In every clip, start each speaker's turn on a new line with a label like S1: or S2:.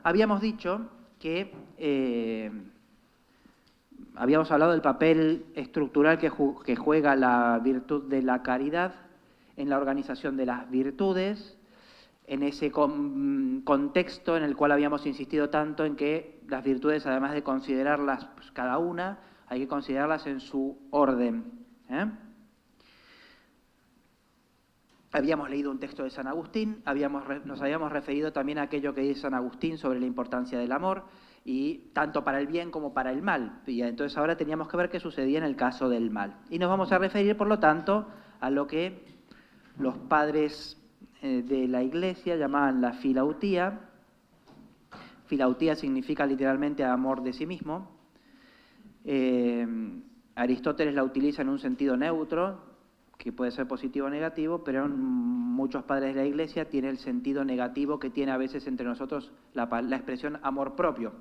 S1: Habíamos dicho que habíamos hablado del papel estructural que juega la virtud de la caridad en la organización de las virtudes, en ese contexto en el cual habíamos insistido tanto en que las virtudes, además de considerarlas pues, cada una, hay que considerarlas en su orden. Habíamos leído un texto de San Agustín, nos habíamos referido también a aquello que dice San Agustín sobre la importancia del amor, y tanto para el bien como para el mal. Y entonces ahora teníamos que ver qué sucedía en el caso del mal. Y nos vamos a referir, por lo tanto, a lo que los padres de la Iglesia llamaban la filautía. Filautía significa literalmente amor de sí mismo. Aristóteles la utiliza en un sentido neutro, que puede ser positivo o negativo, pero muchos padres de la Iglesia tienen el sentido negativo que tiene a veces entre nosotros la expresión amor propio,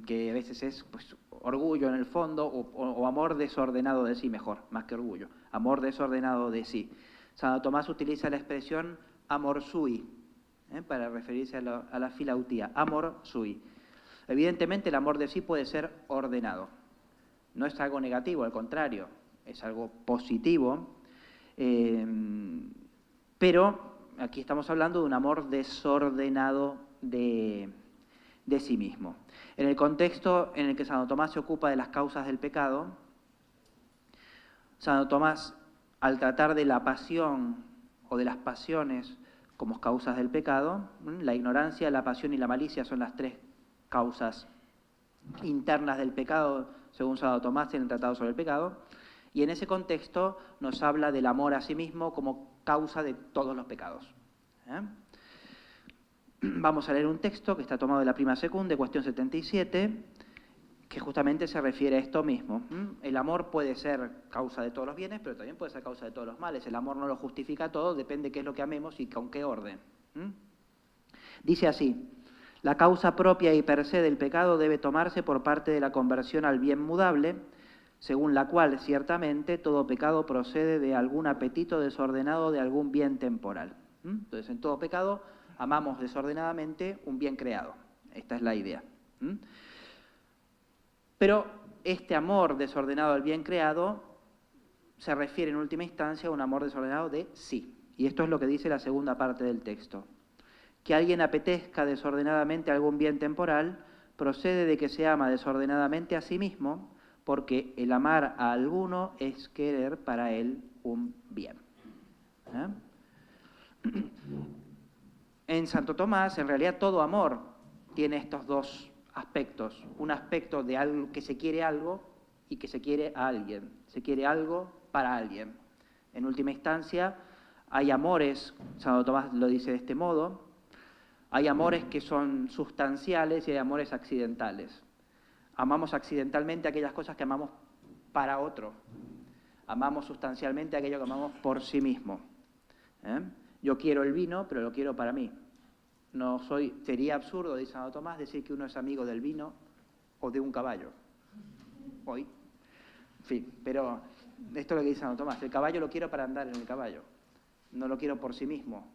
S1: que a veces es pues, orgullo en el fondo o amor desordenado de sí, mejor, más que orgullo, amor desordenado de sí. Santo Tomás utiliza la expresión amor sui, para referirse a la filautía, amor sui. Evidentemente el amor de sí puede ser ordenado, no es algo negativo, al contrario, es algo positivo, pero aquí estamos hablando de un amor desordenado de sí mismo. En el contexto en el que Santo Tomás se ocupa de las causas del pecado, Santo Tomás, al tratar de la pasión o de las pasiones como causas del pecado, la ignorancia, la pasión y la malicia son las tres causas internas del pecado, según Santo Tomás en el Tratado sobre el Pecado, y en ese contexto nos habla del amor a sí mismo como causa de todos los pecados. Vamos a leer un texto que está tomado de la Prima Secunda, de cuestión 77, que justamente se refiere a esto mismo. El amor puede ser causa de todos los bienes, pero también puede ser causa de todos los males. El amor no lo justifica todo, depende de qué es lo que amemos y con qué orden. Dice así: la causa propia y per se del pecado debe tomarse por parte de la conversión al bien mudable, según la cual, ciertamente, todo pecado procede de algún apetito desordenado de algún bien temporal. Entonces, en todo pecado amamos desordenadamente un bien creado. Esta es la idea. Pero este amor desordenado al bien creado se refiere en última instancia a un amor desordenado de sí. Y esto es lo que dice la segunda parte del texto. Que alguien apetezca desordenadamente algún bien temporal procede de que se ama desordenadamente a sí mismo, porque el amar a alguno es querer para él un bien. En Santo Tomás, en realidad, todo amor tiene estos dos aspectos. Un aspecto de algo que se quiere algo y que se quiere a alguien. Se quiere algo para alguien. En última instancia, hay amores, Santo Tomás lo dice de este modo, hay amores que son sustanciales y hay amores accidentales. Amamos accidentalmente aquellas cosas que amamos para otro. Amamos sustancialmente aquello que amamos por sí mismo. Yo quiero el vino, pero lo quiero para mí. Sería absurdo, dice Santo Tomás, decir que uno es amigo del vino o de un caballo. Hoy. En fin, pero esto es lo que dice Santo Tomás. El caballo lo quiero para andar en el caballo. No lo quiero por sí mismo.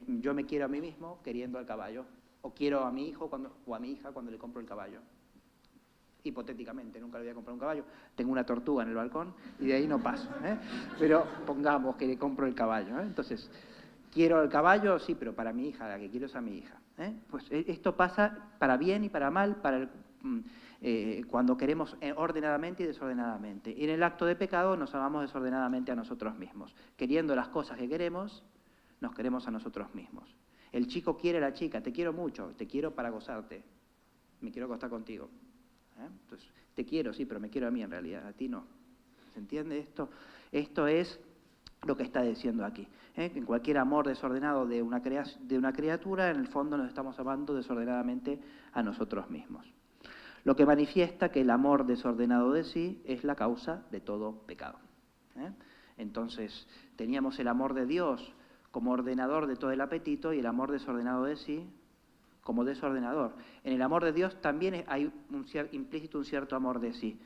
S1: Yo me quiero a mí mismo queriendo al caballo. O quiero a mi hijo o a mi hija cuando le compro el caballo. Hipotéticamente, nunca le voy a comprar un caballo. Tengo una tortuga en el balcón y de ahí no paso. Pero pongamos que le compro el caballo. Entonces, quiero el caballo, sí, pero para mi hija, la que quiero es a mi hija. Pues esto pasa para bien y para mal, cuando queremos ordenadamente y desordenadamente. Y en el acto de pecado nos amamos desordenadamente a nosotros mismos. Queriendo las cosas que queremos, nos queremos a nosotros mismos. El chico quiere a la chica, te quiero mucho, te quiero para gozarte, me quiero acostar contigo. Entonces, te quiero, sí, pero me quiero a mí en realidad, a ti no. ¿Se entiende esto? Esto es lo que está diciendo aquí. En cualquier amor desordenado de una criatura, en el fondo nos estamos amando desordenadamente a nosotros mismos. Lo que manifiesta que el amor desordenado de sí es la causa de todo pecado. Entonces, teníamos el amor de Dios como ordenador de todo el apetito y el amor desordenado de sí como desordenador. En el amor de Dios también hay implícito un cierto amor de sí.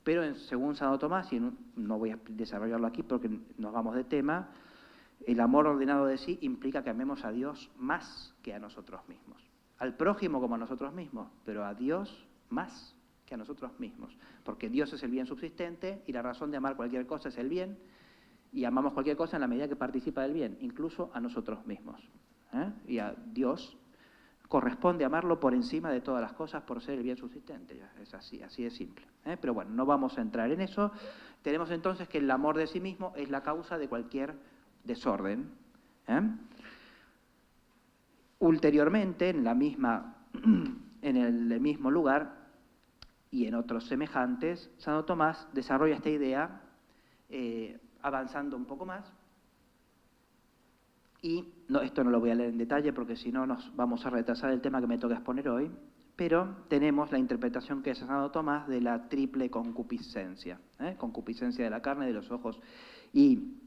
S1: Pero según Santo Tomás, y no voy a desarrollarlo aquí porque nos vamos de tema, el amor ordenado de sí implica que amemos a Dios más que a nosotros mismos. al prójimo como a nosotros mismos, pero a Dios más que a nosotros mismos, porque Dios es el bien subsistente y la razón de amar cualquier cosa es el bien, y amamos cualquier cosa en la medida que participa del bien, incluso a nosotros mismos. Y a Dios corresponde amarlo por encima de todas las cosas por ser el bien subsistente. Es así de simple. Pero bueno, no vamos a entrar en eso. Tenemos entonces que el amor de sí mismo es la causa de cualquier desorden. Ulteriormente, en el mismo lugar y en otros semejantes, Santo Tomás desarrolla esta idea avanzando un poco más. Y esto no lo voy a leer en detalle porque si no nos vamos a retrasar el tema que me toca exponer hoy, pero tenemos la interpretación que hace Santo Tomás de la triple concupiscencia, concupiscencia de la carne, de los ojos y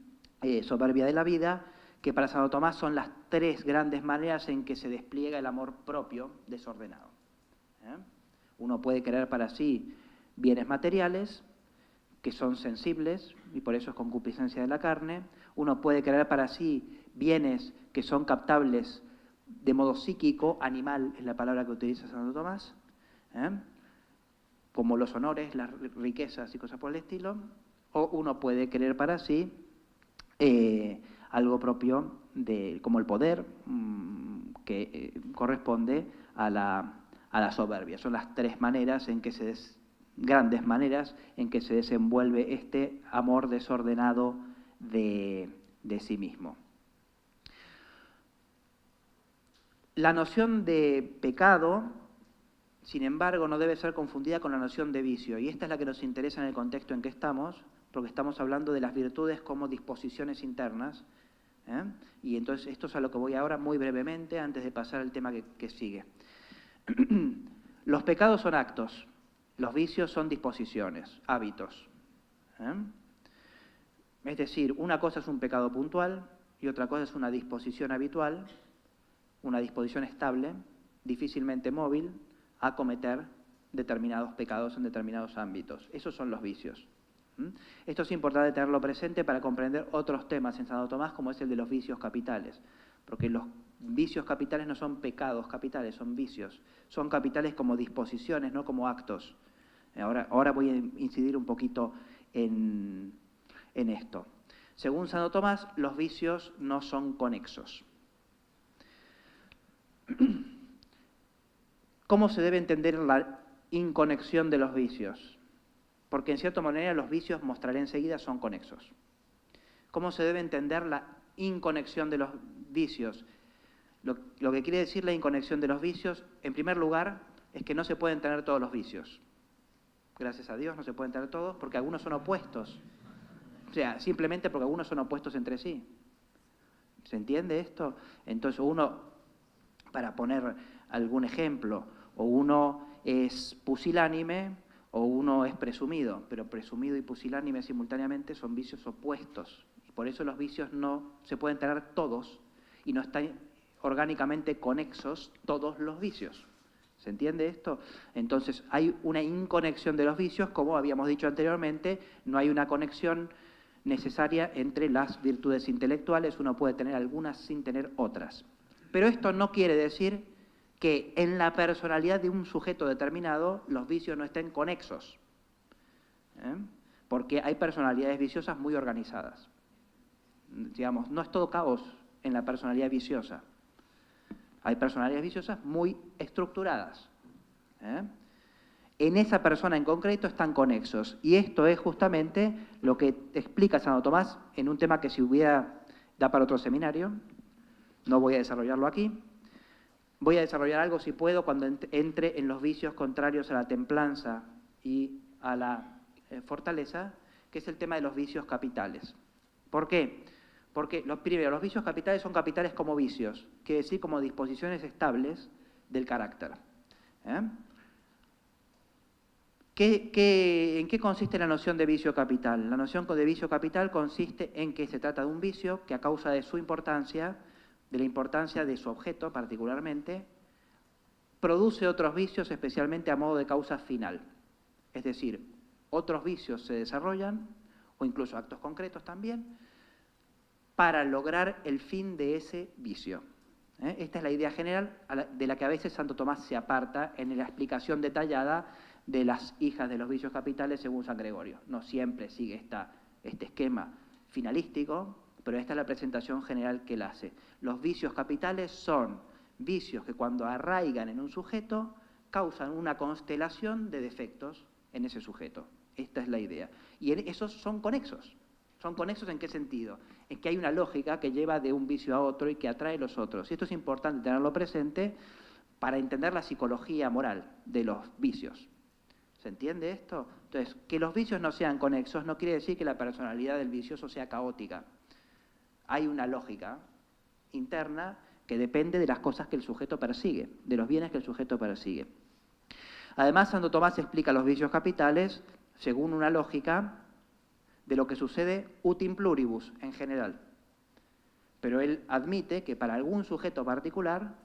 S1: soberbia de la vida, que para Santo Tomás son las tres grandes maneras en que se despliega el amor propio desordenado. Uno puede querer para sí bienes materiales, que son sensibles, y por eso es concupiscencia de la carne. Uno puede querer para sí bienes que son captables de modo psíquico, animal es la palabra que utiliza Santo Tomás, como los honores, las riquezas y cosas por el estilo. O uno puede querer para sí algo propio como el poder, que corresponde a la soberbia. Son las tres maneras en que grandes maneras en que se desenvuelve este amor desordenado de sí mismo. La noción de pecado, sin embargo, no debe ser confundida con la noción de vicio, y esta es la que nos interesa en el contexto en que estamos, porque estamos hablando de las virtudes como disposiciones internas, y entonces esto es a lo que voy ahora muy brevemente antes de pasar al tema que sigue. Los pecados son actos, los vicios son disposiciones, hábitos. Es decir, una cosa es un pecado puntual y otra cosa es una disposición habitual, una disposición estable, difícilmente móvil, a cometer determinados pecados en determinados ámbitos. Esos son los vicios. Esto es importante tenerlo presente para comprender otros temas en Santo Tomás, como es el de los vicios capitales, porque los vicios capitales no son pecados capitales, son vicios. Son capitales como disposiciones, no como actos. Ahora voy a incidir un poquito en esto. Según Santo Tomás, los vicios no son conexos. ¿Cómo se debe entender la inconexión de los vicios? Porque en cierta manera los vicios, mostraré enseguida, son conexos. ¿Cómo se debe entender la inconexión de los vicios? Lo que quiere decir la inconexión de los vicios, en primer lugar, es que no se pueden tener todos los vicios. Gracias a Dios no se pueden tener todos porque algunos son opuestos. O sea, simplemente porque algunos son opuestos entre sí. ¿Se entiende esto? Entonces uno, para poner algún ejemplo, o uno es pusilánime o uno es presumido, pero presumido y pusilánime simultáneamente son vicios opuestos. Y por eso los vicios no se pueden tener todos y no están orgánicamente conexos todos los vicios. ¿Se entiende esto? Entonces hay una inconexión de los vicios, como habíamos dicho anteriormente, no hay una conexión necesaria entre las virtudes intelectuales, uno puede tener algunas sin tener otras. Pero esto no quiere decir que en la personalidad de un sujeto determinado los vicios no estén conexos, porque hay personalidades viciosas muy organizadas. Digamos, no es todo caos en la personalidad viciosa. Hay personalidades viciosas muy estructuradas. En esa persona en concreto están conexos. Y esto es justamente lo que explica Santo Tomás en un tema que si hubiera, da para otro seminario. No voy a desarrollarlo aquí. Voy a desarrollar algo, si puedo, cuando entre en los vicios contrarios a la templanza y a la fortaleza, que es el tema de los vicios capitales. ¿Por qué? Porque primero, los vicios capitales son capitales como vicios, quiere decir como disposiciones estables del carácter. ¿En qué consiste la noción de vicio capital? La noción de vicio capital consiste en que se trata de un vicio que a causa de su importancia, de la importancia de su objeto particularmente, produce otros vicios especialmente a modo de causa final. Es decir, otros vicios se desarrollan, o incluso actos concretos también, para lograr el fin de ese vicio. Esta es la idea general de la que a veces Santo Tomás se aparta en la explicación detallada de las hijas de los vicios capitales según San Gregorio. No siempre sigue este esquema finalístico, pero esta es la presentación general que él hace. Los vicios capitales son vicios que cuando arraigan en un sujeto causan una constelación de defectos en ese sujeto. Esta es la idea. Y esos son conexos. ¿Son conexos en qué sentido? En que hay una lógica que lleva de un vicio a otro y que atrae los otros. Y esto es importante tenerlo presente para entender la psicología moral de los vicios. ¿Se entiende esto? Entonces, que los vicios no sean conexos no quiere decir que la personalidad del vicioso sea caótica. Hay una lógica interna que depende de las cosas que el sujeto persigue, de los bienes que el sujeto persigue. Además, Santo Tomás explica los vicios capitales según una lógica de lo que sucede utim pluribus en general. Pero él admite que para algún sujeto particular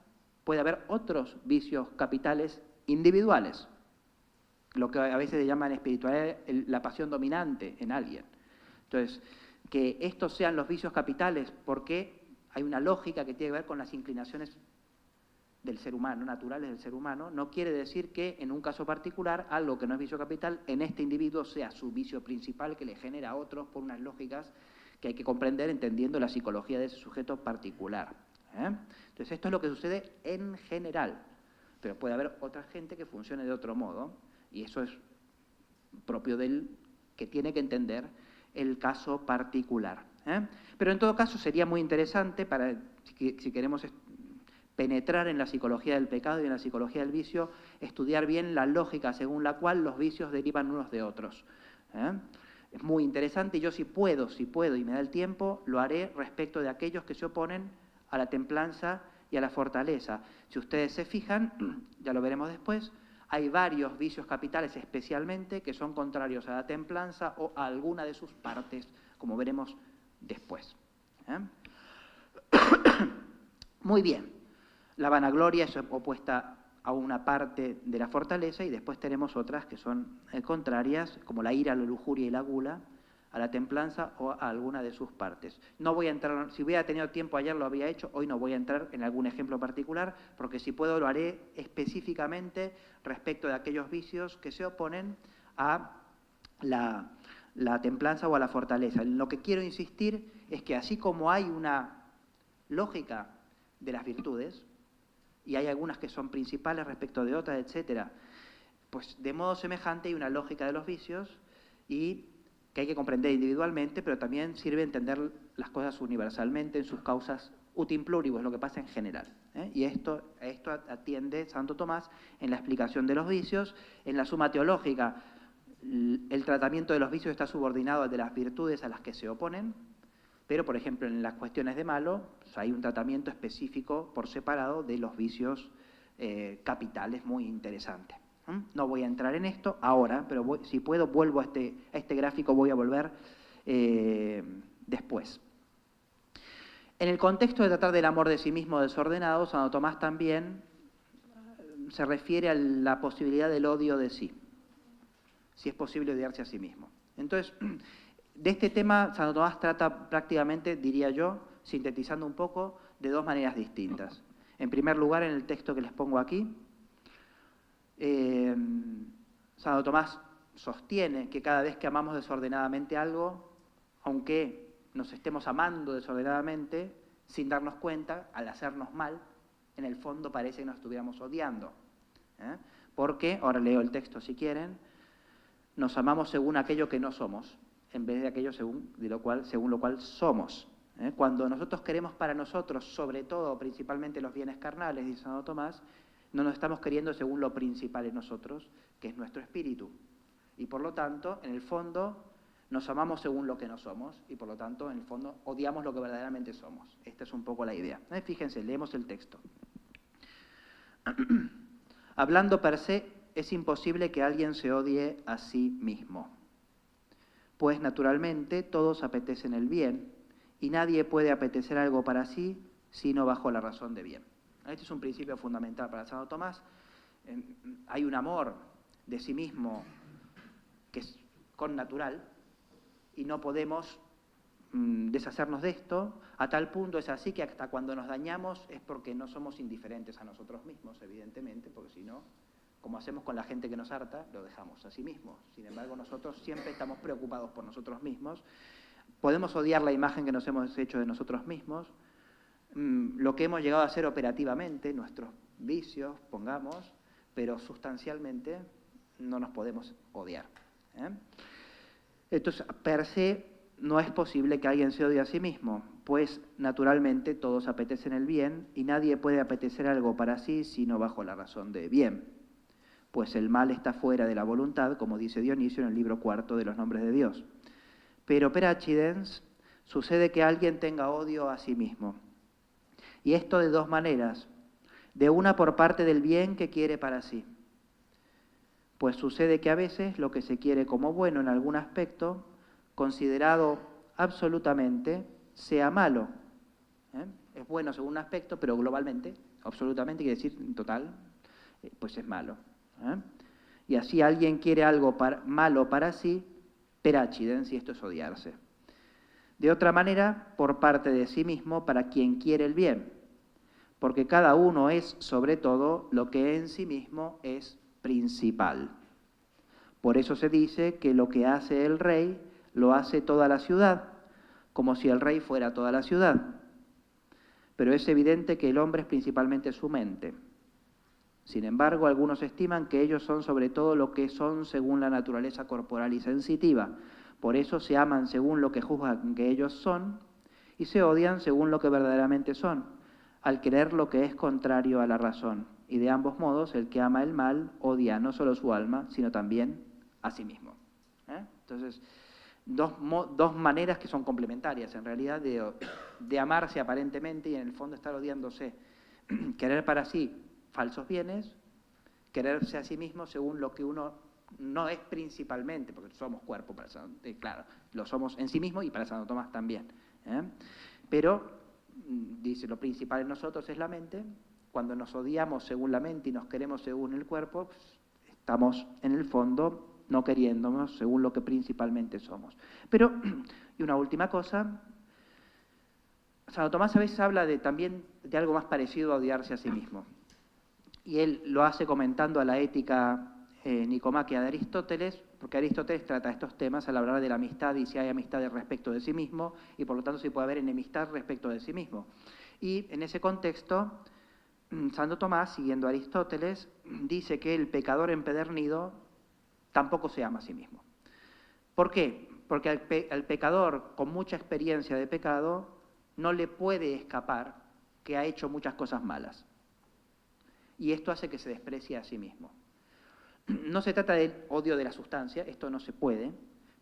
S1: puede haber otros vicios capitales individuales, lo que a veces se llama en espiritualidad la pasión dominante en alguien. Entonces, que estos sean los vicios capitales porque hay una lógica que tiene que ver con las inclinaciones del ser humano, naturales del ser humano, no quiere decir que en un caso particular, algo que no es vicio capital, en este individuo sea su vicio principal que le genera a otros por unas lógicas que hay que comprender entendiendo la psicología de ese sujeto particular. Entonces esto es lo que sucede en general, pero puede haber otra gente que funcione de otro modo y eso es propio del que tiene que entender el caso particular. Pero en todo caso sería muy interesante para, si queremos penetrar en la psicología del pecado y en la psicología del vicio, estudiar bien la lógica según la cual los vicios derivan unos de otros. Es muy interesante y yo si puedo y me da el tiempo, lo haré respecto de aquellos que se oponen a la templanza y a la fortaleza. Si ustedes se fijan, ya lo veremos después, hay varios vicios capitales especialmente que son contrarios a la templanza o a alguna de sus partes, como veremos después. Muy bien. La vanagloria es opuesta a una parte de la fortaleza y después tenemos otras que son contrarias, como la ira, la lujuria y la gula, a la templanza o a alguna de sus partes. No voy a entrar, si hubiera tenido tiempo ayer lo había hecho, hoy no voy a entrar en algún ejemplo particular, porque si puedo lo haré específicamente respecto de aquellos vicios que se oponen a la templanza o a la fortaleza. Lo que quiero insistir es que así como hay una lógica de las virtudes, y hay algunas que son principales respecto de otras, etcétera, pues de modo semejante hay una lógica de los vicios y que hay que comprender individualmente, pero también sirve entender las cosas universalmente en sus causas utim pluribus, lo que pasa en general. Y a esto atiende Santo Tomás en la explicación de los vicios. En la Suma Teológica, el tratamiento de los vicios está subordinado al de las virtudes a las que se oponen, pero, por ejemplo, en las cuestiones de malo, pues hay un tratamiento específico por separado de los vicios capitales muy interesante. No voy a entrar en esto ahora, pero si puedo vuelvo a este gráfico, voy a volver después. En el contexto de tratar del amor de sí mismo desordenado, Santo Tomás también se refiere a la posibilidad del odio de sí, si es posible odiarse a sí mismo. Entonces, de este tema, Santo Tomás trata prácticamente, diría yo, sintetizando un poco, de dos maneras distintas. En primer lugar, en el texto que les pongo aquí, Santo Tomás sostiene que cada vez que amamos desordenadamente algo, aunque nos estemos amando desordenadamente, sin darnos cuenta, al hacernos mal, en el fondo parece que nos estuviéramos odiando. Porque, ahora leo el texto si quieren, nos amamos según aquello que no somos, en vez de aquello según lo cual somos. Cuando nosotros queremos para nosotros, sobre todo, principalmente los bienes carnales, dice Santo Tomás, no nos estamos queriendo según lo principal en nosotros, que es nuestro espíritu. Y por lo tanto, en el fondo, nos amamos según lo que no somos, y por lo tanto, en el fondo, odiamos lo que verdaderamente somos. Esta es un poco la idea. Fíjense, leemos el texto. Hablando per se, es imposible que alguien se odie a sí mismo. Pues naturalmente todos apetecen el bien y nadie puede apetecer algo para sí sino bajo la razón de bien. Este es un principio fundamental para Santo Tomás. Hay un amor de sí mismo que es connatural y no podemos deshacernos de esto, a tal punto es así que hasta cuando nos dañamos es porque no somos indiferentes a nosotros mismos, evidentemente, porque si no, como hacemos con la gente que nos harta, lo dejamos a sí mismos. Sin embargo, nosotros siempre estamos preocupados por nosotros mismos. Podemos odiar la imagen que nos hemos hecho de nosotros mismos, lo que hemos llegado a hacer operativamente, nuestros vicios, pongamos, pero sustancialmente no nos podemos odiar. Entonces, per se, no es posible que alguien se odie a sí mismo, pues naturalmente todos apetecen el bien y nadie puede apetecer algo para sí sino bajo la razón de bien, pues el mal está fuera de la voluntad, como dice Dionisio en el libro 4 de los Nombres de Dios. Pero per accidens sucede que alguien tenga odio a sí mismo. Y esto de dos maneras, de una por parte del bien que quiere para sí. Pues sucede que a veces lo que se quiere como bueno en algún aspecto, considerado absolutamente, sea malo. Es bueno según un aspecto, pero globalmente, absolutamente, quiere decir en total, pues es malo. Y así alguien quiere algo malo para sí, per accidens, y esto es odiarse. De otra manera, por parte de sí mismo, para quien quiere el bien, porque cada uno es, sobre todo, lo que en sí mismo es principal. Por eso se dice que lo que hace el rey, lo hace toda la ciudad, como si el rey fuera toda la ciudad. Pero es evidente que el hombre es principalmente su mente. Sin embargo, algunos estiman que ellos son sobre todo lo que son según la naturaleza corporal y sensitiva. Por eso se aman según lo que juzgan que ellos son y se odian según lo que verdaderamente son, al querer lo que es contrario a la razón. Y de ambos modos, el que ama el mal odia no solo su alma, sino también a sí mismo. Entonces, dos maneras que son complementarias, en realidad, de amarse aparentemente y en el fondo estar odiándose. Querer para sí falsos bienes, quererse a sí mismo según lo que uno no es principalmente, porque somos cuerpo, claro, lo somos en sí mismo y para Santo Tomás también. Pero, dice, lo principal en nosotros es la mente. Cuando nos odiamos según la mente y nos queremos según el cuerpo, pues, estamos en el fondo no queriéndonos según lo que principalmente somos. Pero, y una última cosa, Santo Tomás a veces habla también de algo más parecido a odiarse a sí mismo. Y él lo hace comentando a la ética nicomaquia de Aristóteles, porque Aristóteles trata estos temas al hablar de la amistad y si hay amistad respecto de sí mismo, y por lo tanto si puede haber enemistad respecto de sí mismo. Y en ese contexto, Santo Tomás, siguiendo a Aristóteles, dice que el pecador empedernido tampoco se ama a sí mismo. ¿Por qué? Porque al pecador con mucha experiencia de pecado no le puede escapar que ha hecho muchas cosas malas. Y esto hace que se desprecie a sí mismo. No se trata del odio de la sustancia, esto no se puede,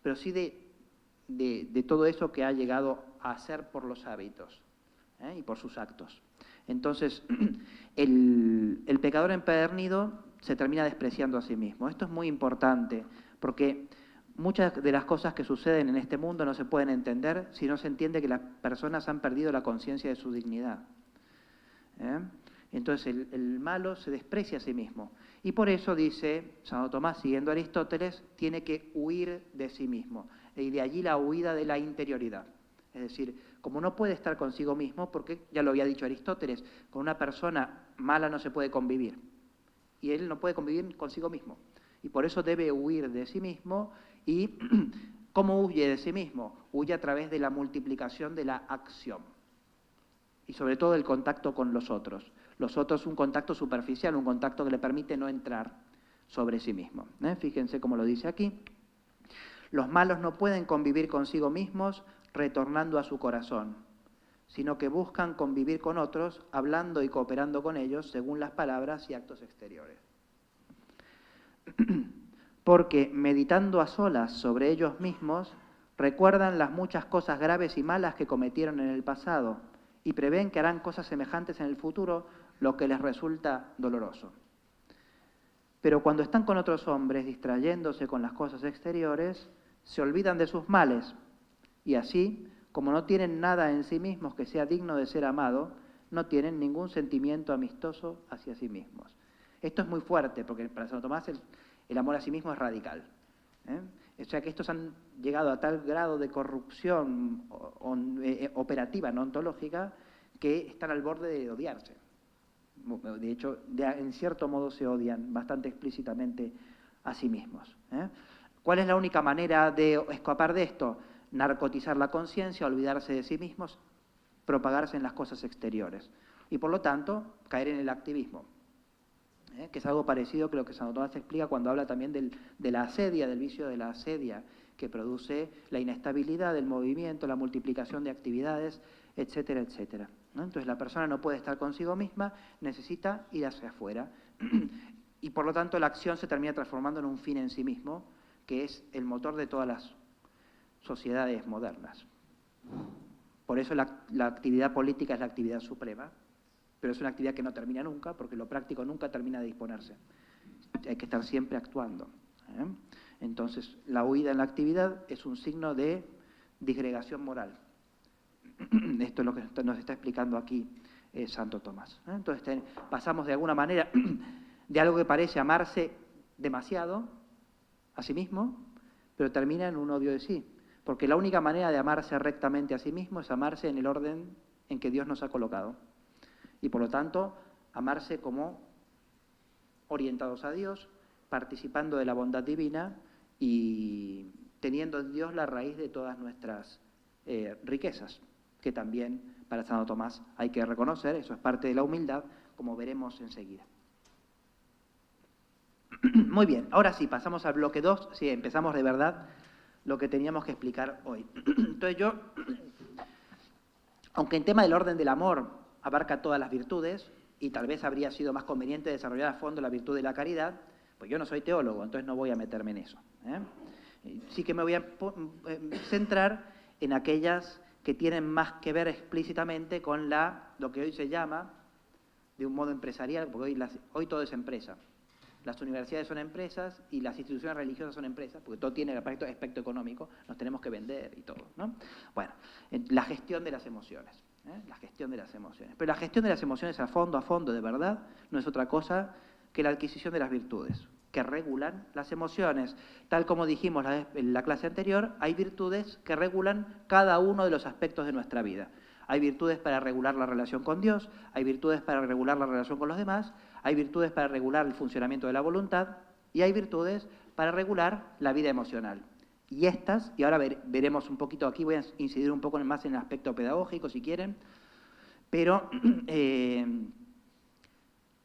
S1: pero sí de todo eso que ha llegado a hacer por los hábitos y por sus actos. Entonces, el pecador empedernido se termina despreciando a sí mismo. Esto es muy importante, porque muchas de las cosas que suceden en este mundo no se pueden entender si no se entiende que las personas han perdido la conciencia de su dignidad. Entonces el malo se desprecia a sí mismo. Y por eso dice Santo Tomás, siguiendo a Aristóteles, tiene que huir de sí mismo. Y de allí la huida de la interioridad. Es decir, como no puede estar consigo mismo, porque ya lo había dicho Aristóteles, con una persona mala no se puede convivir. Y él no puede convivir consigo mismo. Y por eso debe huir de sí mismo. ¿Y cómo huye de sí mismo? Huye a través de la multiplicación de la acción. Y sobre todo el contacto con los otros. Los otros un contacto superficial, un contacto que le permite no entrar sobre sí mismo. Fíjense cómo lo dice aquí. Los malos no pueden convivir consigo mismos retornando a su corazón, sino que buscan convivir con otros, hablando y cooperando con ellos según las palabras y actos exteriores. Porque meditando a solas sobre ellos mismos, recuerdan las muchas cosas graves y malas que cometieron en el pasado y prevén que harán cosas semejantes en el futuro, lo que les resulta doloroso. Pero cuando están con otros hombres, distrayéndose con las cosas exteriores, se olvidan de sus males, y así, como no tienen nada en sí mismos que sea digno de ser amado, no tienen ningún sentimiento amistoso hacia sí mismos. Esto es muy fuerte, porque para Santo Tomás el amor a sí mismo es radical. O sea que estos han llegado a tal grado de corrupción operativa, no ontológica, que están al borde de odiarse. De hecho, en cierto modo se odian bastante explícitamente a sí mismos. ¿Cuál es la única manera de escapar de esto? Narcotizar la conciencia, olvidarse de sí mismos, propagarse en las cosas exteriores. Y por lo tanto, caer en el activismo. Que es algo parecido que lo que Santo Tomás explica cuando habla también de la asedia, del vicio de la asedia, que produce la inestabilidad del movimiento, la multiplicación de actividades, etcétera, etcétera. Entonces la persona no puede estar consigo misma, necesita ir hacia afuera. Y por lo tanto la acción se termina transformando en un fin en sí mismo, que es el motor de todas las sociedades modernas. Por eso la actividad política es la actividad suprema, pero es una actividad que no termina nunca, porque lo práctico nunca termina de disponerse. Hay que estar siempre actuando. Entonces, la huida en la actividad es un signo de disgregación moral. Esto es lo que nos está explicando aquí Santo Tomás. Entonces, pasamos de alguna manera de algo que parece amarse demasiado a sí mismo, pero termina en un odio de sí. Porque la única manera de amarse rectamente a sí mismo es amarse en el orden en que Dios nos ha colocado. Y por lo tanto, amarse como orientados a Dios, participando de la bondad divina y teniendo en Dios la raíz de todas nuestras riquezas, que también para Santo Tomás hay que reconocer, eso es parte de la humildad, como veremos enseguida. Muy bien, ahora sí, pasamos al bloque 2, sí, empezamos de verdad lo que teníamos que explicar hoy. Entonces yo, aunque en tema del orden del amor abarca todas las virtudes, y tal vez habría sido más conveniente desarrollar a fondo la virtud de la caridad, pues yo no soy teólogo, entonces no voy a meterme en eso. Sí que me voy a centrar en aquellas que tienen más que ver explícitamente con lo que hoy se llama, de un modo empresarial, porque hoy todo es empresa. Las universidades son empresas y las instituciones religiosas son empresas, porque todo tiene el aspecto económico, nos tenemos que vender y todo, ¿no? Bueno, la gestión de las emociones. La gestión de las emociones. Pero la gestión de las emociones a fondo, de verdad, no es otra cosa que la adquisición de las virtudes, que regulan las emociones. Tal como dijimos en la clase anterior, hay virtudes que regulan cada uno de los aspectos de nuestra vida. Hay virtudes para regular la relación con Dios, hay virtudes para regular la relación con los demás, hay virtudes para regular el funcionamiento de la voluntad y hay virtudes para regular la vida emocional. Y estas, y ahora veremos un poquito, aquí voy a incidir un poco más en el aspecto pedagógico si quieren, pero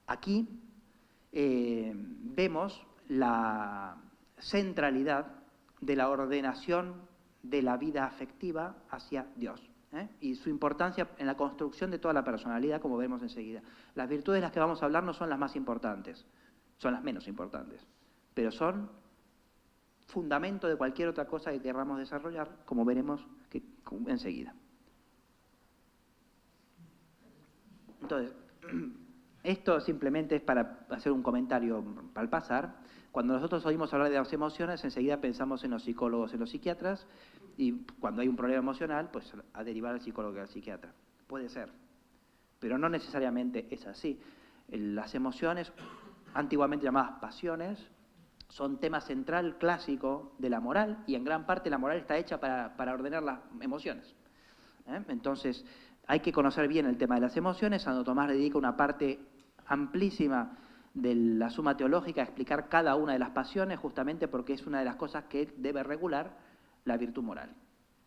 S1: aquí vemos la centralidad de la ordenación de la vida afectiva hacia Dios. Y su importancia en la construcción de toda la personalidad, como veremos enseguida. Las virtudes de las que vamos a hablar no son las más importantes, son las menos importantes, pero son fundamento de cualquier otra cosa que queramos desarrollar, como veremos enseguida. Entonces, esto simplemente es para hacer un comentario al pasar. Cuando nosotros oímos hablar de las emociones, enseguida pensamos en los psicólogos, en los psiquiatras, y cuando hay un problema emocional, pues a derivar al psicólogo y al psiquiatra. Puede ser, pero no necesariamente es así. Las emociones, antiguamente llamadas pasiones, son tema central clásico de la moral, y en gran parte la moral está hecha para ordenar las emociones. Entonces, hay que conocer bien el tema de las emociones. Santo Tomás le dedica una parte amplísima de la Suma Teológica a explicar cada una de las pasiones, justamente porque es una de las cosas que debe regular la virtud moral.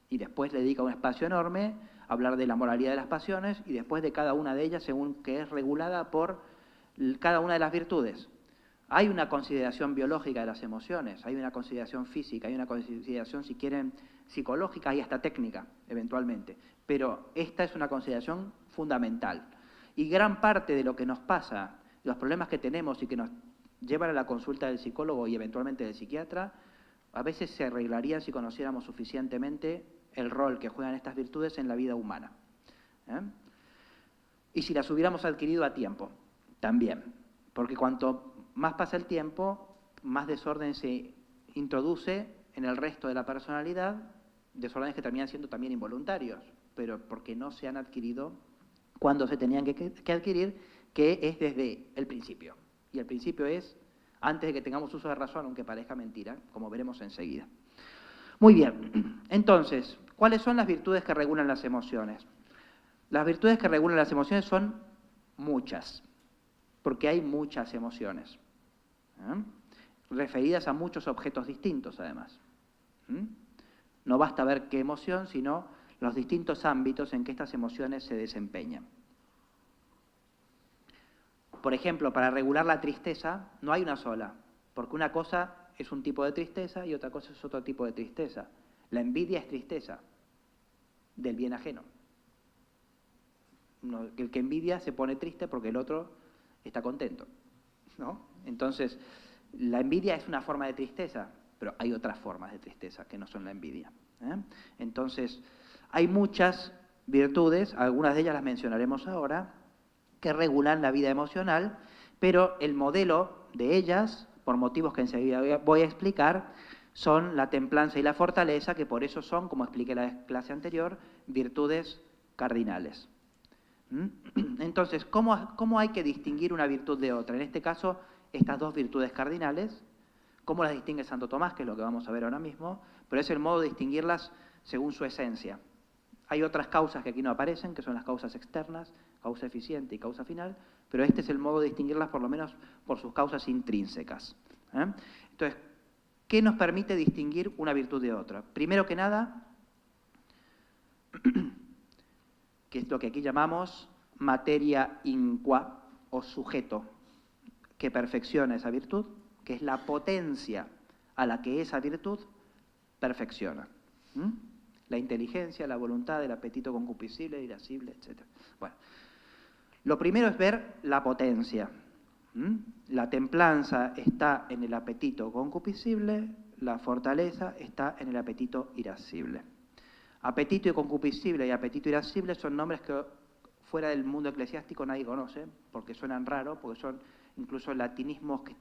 S1: Y después le dedica un espacio enorme a hablar de la moralidad de las pasiones y después de cada una de ellas según que es regulada por cada una de las virtudes. Hay una consideración biológica de las emociones, hay una consideración física, hay una consideración, si quieren, psicológica y hasta técnica, eventualmente. Pero esta es una consideración fundamental. Y gran parte de lo que nos pasa, los problemas que tenemos y que nos llevan a la consulta del psicólogo y eventualmente del psiquiatra, a veces se arreglarían si conociéramos suficientemente el rol que juegan estas virtudes en la vida humana. Y si las hubiéramos adquirido a tiempo, también. Porque cuanto más pasa el tiempo, más desorden se introduce en el resto de la personalidad, desórdenes que terminan siendo también involuntarios, pero porque no se han adquirido cuando se tenían que adquirir, que es desde el principio. Y el principio es antes de que tengamos uso de razón, aunque parezca mentira, como veremos enseguida. Muy bien, entonces, ¿cuáles son las virtudes que regulan las emociones? Las virtudes que regulan las emociones son muchas, porque hay muchas emociones, referidas a muchos objetos distintos, además. No basta ver qué emoción, sino los distintos ámbitos en que estas emociones se desempeñan. Por ejemplo, para regular la tristeza no hay una sola, porque una cosa es un tipo de tristeza y otra cosa es otro tipo de tristeza. La envidia es tristeza del bien ajeno. El que envidia se pone triste porque el otro está contento, ¿no? Entonces, la envidia es una forma de tristeza, pero hay otras formas de tristeza que no son la envidia, ¿eh? Entonces, hay muchas virtudes, algunas de ellas las mencionaremos ahora, que regulan la vida emocional, pero el modelo de ellas, por motivos que enseguida voy a explicar, son la templanza y la fortaleza, que por eso son, como expliqué en la clase anterior, virtudes cardinales. Entonces, ¿cómo hay que distinguir una virtud de otra? En este caso, estas dos virtudes cardinales. ¿Cómo las distingue Santo Tomás? Que es lo que vamos a ver ahora mismo, pero es el modo de distinguirlas según su esencia. Hay otras causas que aquí no aparecen, que son las causas externas, causa eficiente y causa final, pero este es el modo de distinguirlas por lo menos por sus causas intrínsecas. Entonces, ¿qué nos permite distinguir una virtud de otra? Primero que nada, que es lo que aquí llamamos materia inqua o sujeto que perfecciona esa virtud, que es la potencia a la que esa virtud perfecciona. La inteligencia, la voluntad, el apetito concupiscible, irascible, etc. Bueno, lo primero es ver la potencia. La templanza está en el apetito concupiscible, la fortaleza está en el apetito irascible. Apetito y concupiscible y apetito irascible son nombres que fuera del mundo eclesiástico nadie conoce, porque suenan raros, porque son incluso latinismos que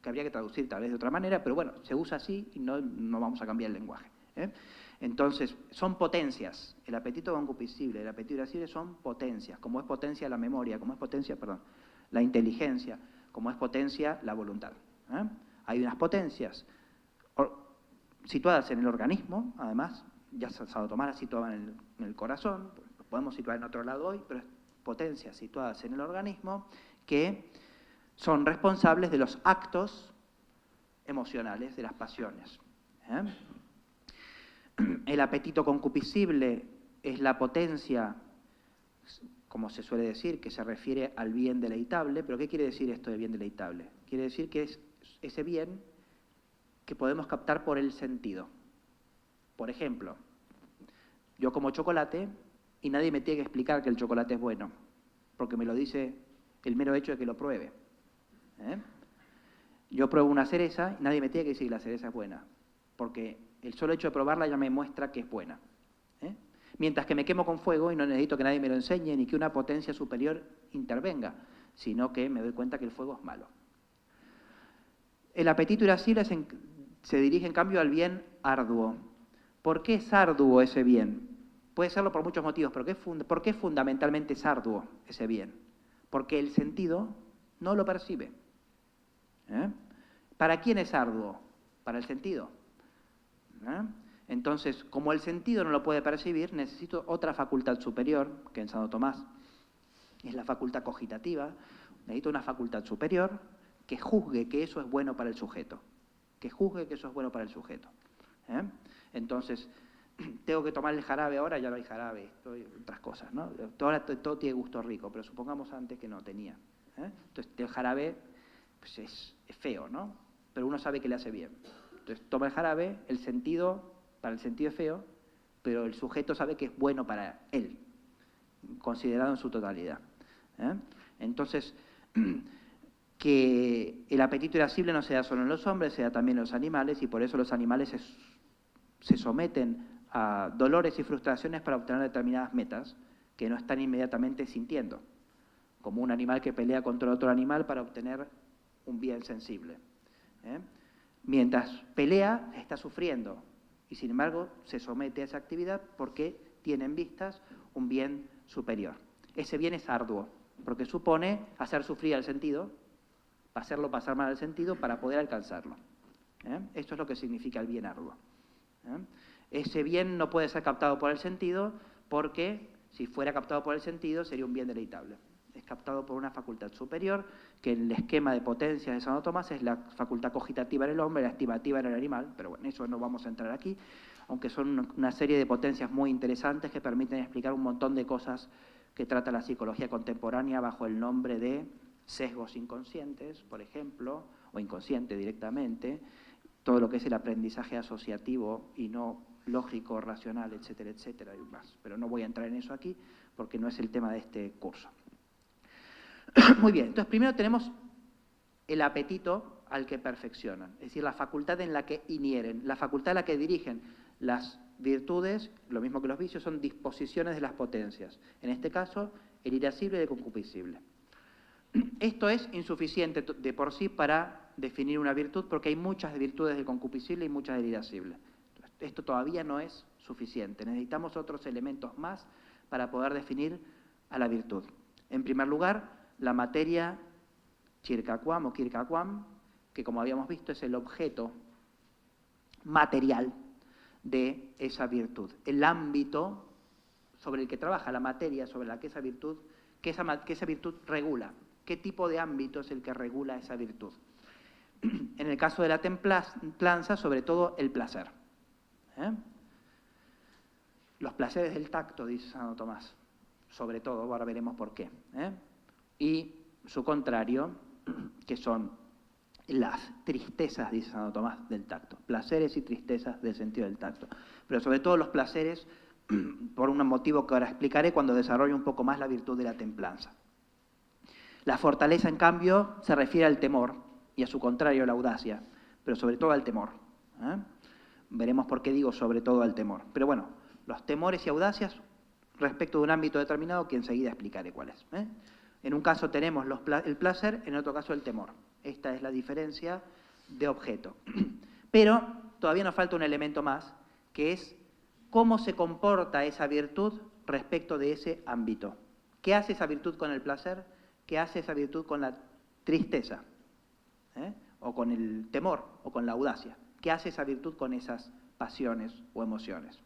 S1: habría que traducir tal vez de otra manera, pero bueno, se usa así y no vamos a cambiar el lenguaje. Entonces, son potencias. El apetito concupiscible, el apetito irascible son potencias, como es potencia la memoria, como es potencia, la inteligencia, como es potencia la voluntad. Hay unas potencias situadas en el organismo, además, ya Santo Tomás las situaba en el corazón, lo podemos situar en otro lado hoy, pero es potencias situadas en el organismo que son responsables de los actos emocionales, de las pasiones. El apetito concupiscible es la potencia, como se suele decir, que se refiere al bien deleitable. ¿Pero qué quiere decir esto de bien deleitable? Quiere decir que es ese bien que podemos captar por el sentido. Por ejemplo, yo como chocolate y nadie me tiene que explicar que el chocolate es bueno, porque me lo dice el mero hecho de que lo pruebe. Yo pruebo una cereza y nadie me tiene que decir que la cereza es buena, porque el solo hecho de probarla ya me muestra que es buena. Mientras que me quemo con fuego y no necesito que nadie me lo enseñe ni que una potencia superior intervenga, sino que me doy cuenta que el fuego es malo. El apetito irascible se dirige en cambio al bien arduo. ¿Por qué es arduo ese bien? Puede serlo por muchos motivos, pero ¿por qué fundamentalmente es arduo ese bien? Porque el sentido no lo percibe. ¿Para quién es arduo? Para el sentido. Entonces, como el sentido no lo puede percibir, necesito otra facultad superior, que en Santo Tomás es la facultad cogitativa. Necesito una facultad superior que juzgue que eso es bueno para el sujeto. Que juzgue que eso es bueno para el sujeto. Entonces, tengo que tomar el jarabe ahora, ya no hay jarabe, otras cosas, ¿no? Ahora todo tiene gusto rico, pero supongamos antes que no tenía. Entonces, el jarabe pues es feo, ¿no? Pero uno sabe que le hace bien. Entonces, toma el jarabe, para el sentido es feo, pero el sujeto sabe que es bueno para él, considerado en su totalidad. Entonces, que el apetito irascible no se da solo en los hombres, se da también en los animales, y por eso los animales se someten a dolores y frustraciones para obtener determinadas metas que no están inmediatamente sintiendo, como un animal que pelea contra otro animal para obtener un bien sensible. Mientras pelea, está sufriendo, y sin embargo se somete a esa actividad porque tiene en vistas un bien superior. Ese bien es arduo, porque supone hacer sufrir al sentido, hacerlo pasar mal al sentido para poder alcanzarlo. Esto es lo que significa el bien arduo. Ese bien no puede ser captado por el sentido porque si fuera captado por el sentido sería un bien deleitable. Es captado por una facultad superior que en el esquema de potencias de Santo Tomás es la facultad cogitativa en el hombre, la estimativa en el animal, pero bueno, eso no vamos a entrar aquí, aunque son una serie de potencias muy interesantes que permiten explicar un montón de cosas que trata la psicología contemporánea bajo el nombre de sesgos inconscientes, por ejemplo, o inconsciente directamente, todo lo que es el aprendizaje asociativo y no lógico, racional, etcétera, etcétera, y más. Pero no voy a entrar en eso aquí porque no es el tema de este curso. Muy bien, entonces primero tenemos el apetito al que perfeccionan, es decir, la facultad en la que inhieren, la facultad en la que dirigen. Las virtudes, lo mismo que los vicios, son disposiciones de las potencias. En este caso, el irascible y el concupiscible. Esto es insuficiente de por sí para definir una virtud porque hay muchas virtudes del concupiscible y muchas del irascible. Esto todavía no es suficiente. Necesitamos otros elementos más para poder definir a la virtud. En primer lugar, la materia circaquam o quircaquam, que como habíamos visto es el objeto material de esa virtud. El ámbito sobre el que trabaja la materia, sobre la que esa virtud regula. ¿Qué tipo de ámbito es el que regula esa virtud? En el caso de la templanza, sobre todo el placer. Los placeres del tacto, dice Santo Tomás, sobre todo, ahora veremos por qué. Y su contrario, que son las tristezas, dice Santo Tomás, del tacto. Placeres y tristezas del sentido del tacto. Pero sobre todo los placeres, por un motivo que ahora explicaré cuando desarrolle un poco más la virtud de la templanza. La fortaleza, en cambio, se refiere al temor y a su contrario, la audacia, pero sobre todo al temor. Veremos por qué digo sobre todo al temor. Pero bueno, los temores y audacias respecto de un ámbito determinado que enseguida explicaré cuál es. En un caso tenemos el placer, en otro caso el temor. Esta es la diferencia de objeto. Pero todavía nos falta un elemento más, que es cómo se comporta esa virtud respecto de ese ámbito. ¿Qué hace esa virtud con el placer? ¿Qué hace esa virtud con la tristeza? O con el temor, o con la audacia. ¿Qué hace esa virtud con esas pasiones o emociones?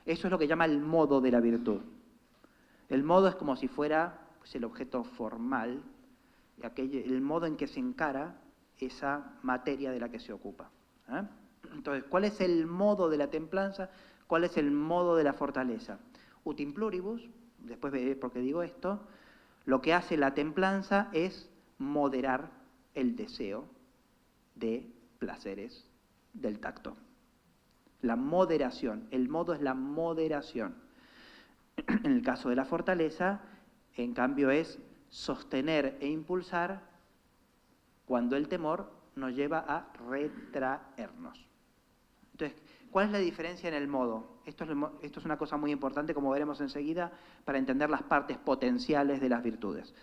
S1: Eso es lo que llama el modo de la virtud. El modo es como si fuera pues, el objeto formal, el modo en que se encara esa materia de la que se ocupa. Entonces, ¿cuál es el modo de la templanza? ¿Cuál es el modo de la fortaleza? Utim pluribus, después veré por qué digo esto, lo que hace la templanza es moderar el deseo de placeres del tacto. La moderación, el modo es la moderación. En el caso de la fortaleza, en cambio, es sostener e impulsar cuando el temor nos lleva a retraernos. Entonces, ¿cuál es la diferencia en el modo? Esto es una cosa muy importante, como veremos enseguida, para entender las partes potenciales de las virtudes.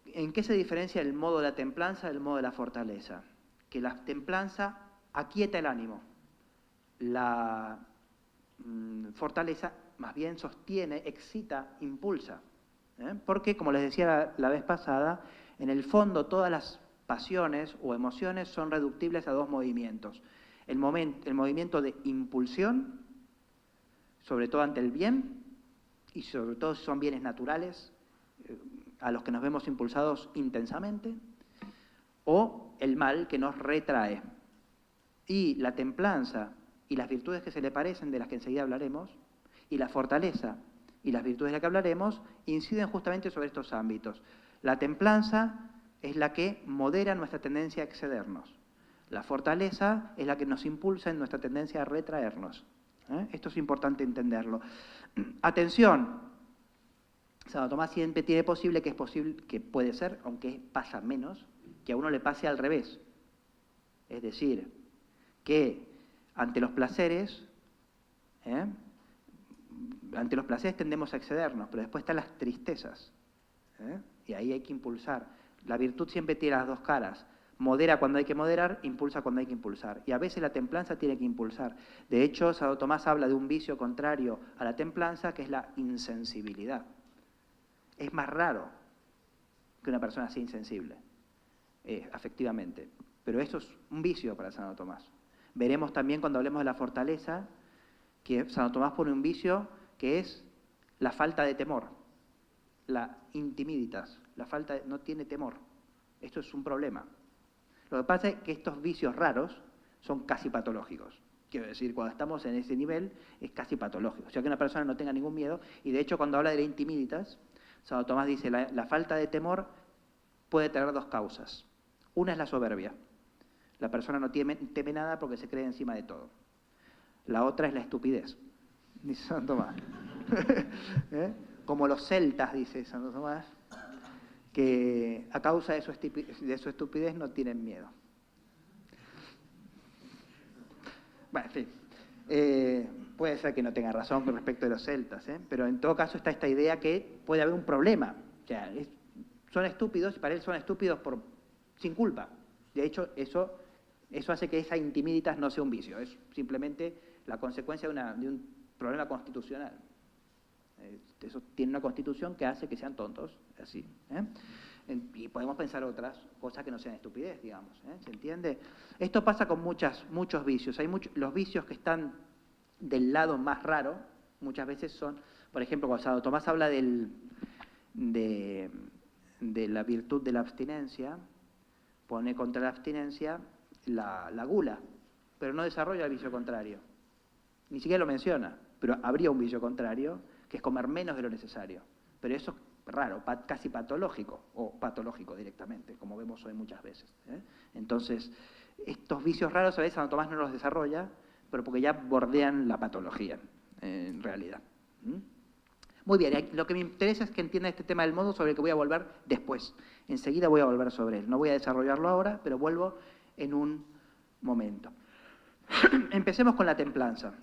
S1: ¿En qué se diferencia el modo de la templanza del modo de la fortaleza? Que la templanza aquieta el ánimo. La fortaleza más bien sostiene, excita, impulsa. Porque, como les decía la vez pasada, en el fondo todas las pasiones o emociones son reductibles a dos movimientos. El movimiento de impulsión, sobre todo ante el bien, y sobre todo si son bienes naturales, a los que nos vemos impulsados intensamente, o el mal que nos retrae. Y la templanza y las virtudes que se le parecen, de las que enseguida hablaremos, y la fortaleza y las virtudes de las que hablaremos, inciden justamente sobre estos ámbitos. La templanza es la que modera nuestra tendencia a excedernos. La fortaleza es la que nos impulsa en nuestra tendencia a retraernos. Esto es importante entenderlo. Atención, Santo Tomás siempre tiene posible, que puede ser, aunque pasa menos, que a uno le pase al revés. Es decir, que ante los placeres tendemos a excedernos, pero después están las tristezas. Y ahí hay que impulsar. La virtud siempre tiene las dos caras. Modera cuando hay que moderar, impulsa cuando hay que impulsar. Y a veces la templanza tiene que impulsar. De hecho, Santo Tomás habla de un vicio contrario a la templanza, que es la insensibilidad. Es más raro que una persona sea insensible, afectivamente. pero eso es un vicio para Santo Tomás. Veremos también cuando hablemos de la fortaleza que Santo Tomás pone un vicio que es la falta de temor, la intimiditas, no tiene temor. Esto es un problema. Lo que pasa es que estos vicios raros son casi patológicos. Quiero decir, cuando estamos en ese nivel es casi patológico. O sea, que una persona no tenga ningún miedo. Y de hecho, cuando habla de la intimiditas, Santo Tomás dice, la falta de temor puede tener dos causas. Una es la soberbia. La persona no teme nada porque se cree encima de todo. La otra es la estupidez, dice Santo Tomás. Como los celtas, dice Santo Tomás, que a causa de su estupidez no tienen miedo. Bueno, en fin, puede ser que no tenga razón con respecto de los celtas, pero en todo caso está esta idea que puede haber un problema. O sea, son estúpidos y para él son estúpidos sin culpa. De hecho, eso hace que esa intimiditas no sea un vicio, es simplemente la consecuencia de un problema constitucional. Eso tiene una constitución que hace que sean tontos, así. Y podemos pensar otras cosas que no sean estupidez, digamos. ¿Se entiende? Esto pasa con muchos vicios. Los vicios que están del lado más raro, muchas veces son, por ejemplo, cuando Santo Tomás habla de la virtud de la abstinencia, pone contra la abstinencia la gula, pero no desarrolla el vicio contrario. Ni siquiera lo menciona, pero habría un vicio contrario, que es comer menos de lo necesario. Pero eso es raro, casi patológico, o patológico directamente, como vemos hoy muchas veces. Entonces, estos vicios raros a veces Santo Tomás no los desarrolla, pero porque ya bordean la patología, en realidad. Muy bien, lo que me interesa es que entienda este tema del modo, sobre el que voy a volver después. Enseguida voy a volver sobre él. No voy a desarrollarlo ahora, pero vuelvo en un momento. Empecemos con la templanza.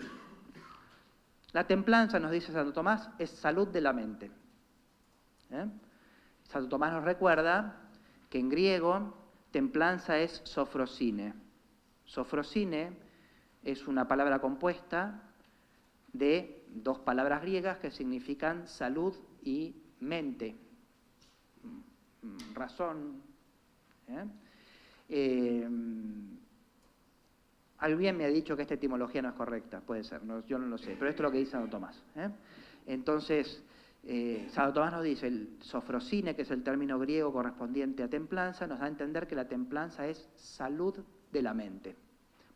S1: La templanza, nos dice Santo Tomás, es salud de la mente. Santo Tomás nos recuerda que en griego templanza es sofrosine. Sofrosine es una palabra compuesta de dos palabras griegas que significan salud y mente, razón. Alguien me ha dicho que esta etimología no es correcta, puede ser, yo no lo sé, pero esto es lo que dice Santo Tomás. Entonces, Santo Tomás nos dice, el sofrosine, que es el término griego correspondiente a templanza, nos da a entender que la templanza es salud de la mente.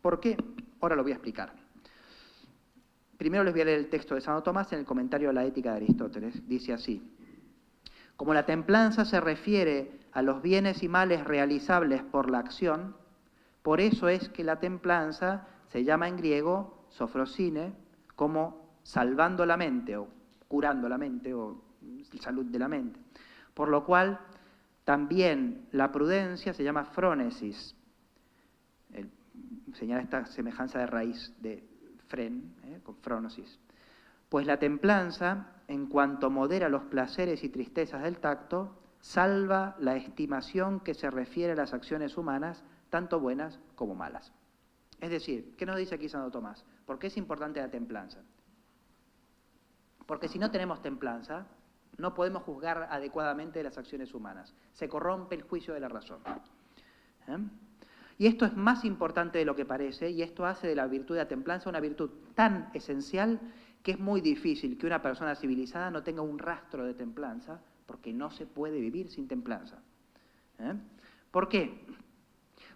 S1: ¿Por qué? Ahora lo voy a explicar. Primero les voy a leer el texto de Santo Tomás en el comentario a la Ética de Aristóteles. Dice así: como la templanza se refiere a los bienes y males realizables por la acción, por eso es que la templanza se llama en griego sofrosine, como salvando la mente o curando la mente o salud de la mente. Por lo cual también la prudencia se llama frónesis. Señala esta semejanza de raíz de fren, con frónesis. Pues la templanza, en cuanto modera los placeres y tristezas del tacto, salva la estimación que se refiere a las acciones humanas, tanto buenas como malas. Es decir, ¿qué nos dice aquí Santo Tomás? ¿Por qué es importante la templanza? Porque si no tenemos templanza, no podemos juzgar adecuadamente las acciones humanas. Se corrompe el juicio de la razón. Y esto es más importante de lo que parece, y esto hace de la virtud de la templanza una virtud tan esencial que es muy difícil que una persona civilizada no tenga un rastro de templanza, porque no se puede vivir sin templanza. ¿Por qué?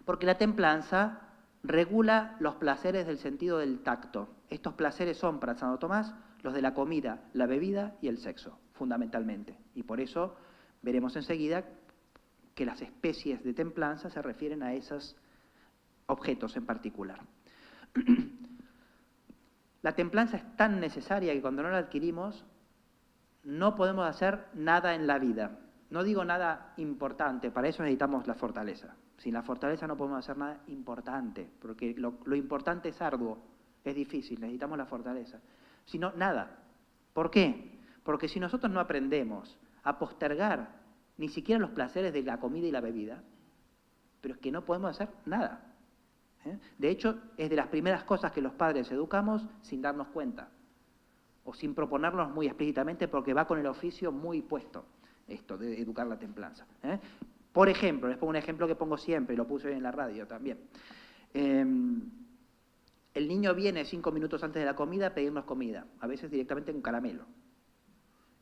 S1: Porque la templanza regula los placeres del sentido del tacto. Estos placeres son, para Santo Tomás, los de la comida, la bebida y el sexo, fundamentalmente. Y por eso veremos enseguida que las especies de templanza se refieren a esos objetos en particular. La templanza es tan necesaria que cuando no la adquirimos no podemos hacer nada en la vida. No digo nada importante, para eso necesitamos la fortaleza. Sin la fortaleza no podemos hacer nada importante, porque lo importante es arduo, es difícil, necesitamos la fortaleza. Si no, nada. ¿Por qué? Porque si nosotros no aprendemos a postergar ni siquiera los placeres de la comida y la bebida, pero es que no podemos hacer nada. De hecho, es de las primeras cosas que los padres educamos sin darnos cuenta, o sin proponernos muy explícitamente, porque va con el oficio muy puesto, esto de educar la templanza. Por ejemplo, les pongo un ejemplo que pongo siempre, y lo puse hoy en la radio también. El niño viene 5 minutos antes de la comida a pedirnos comida, a veces directamente un caramelo.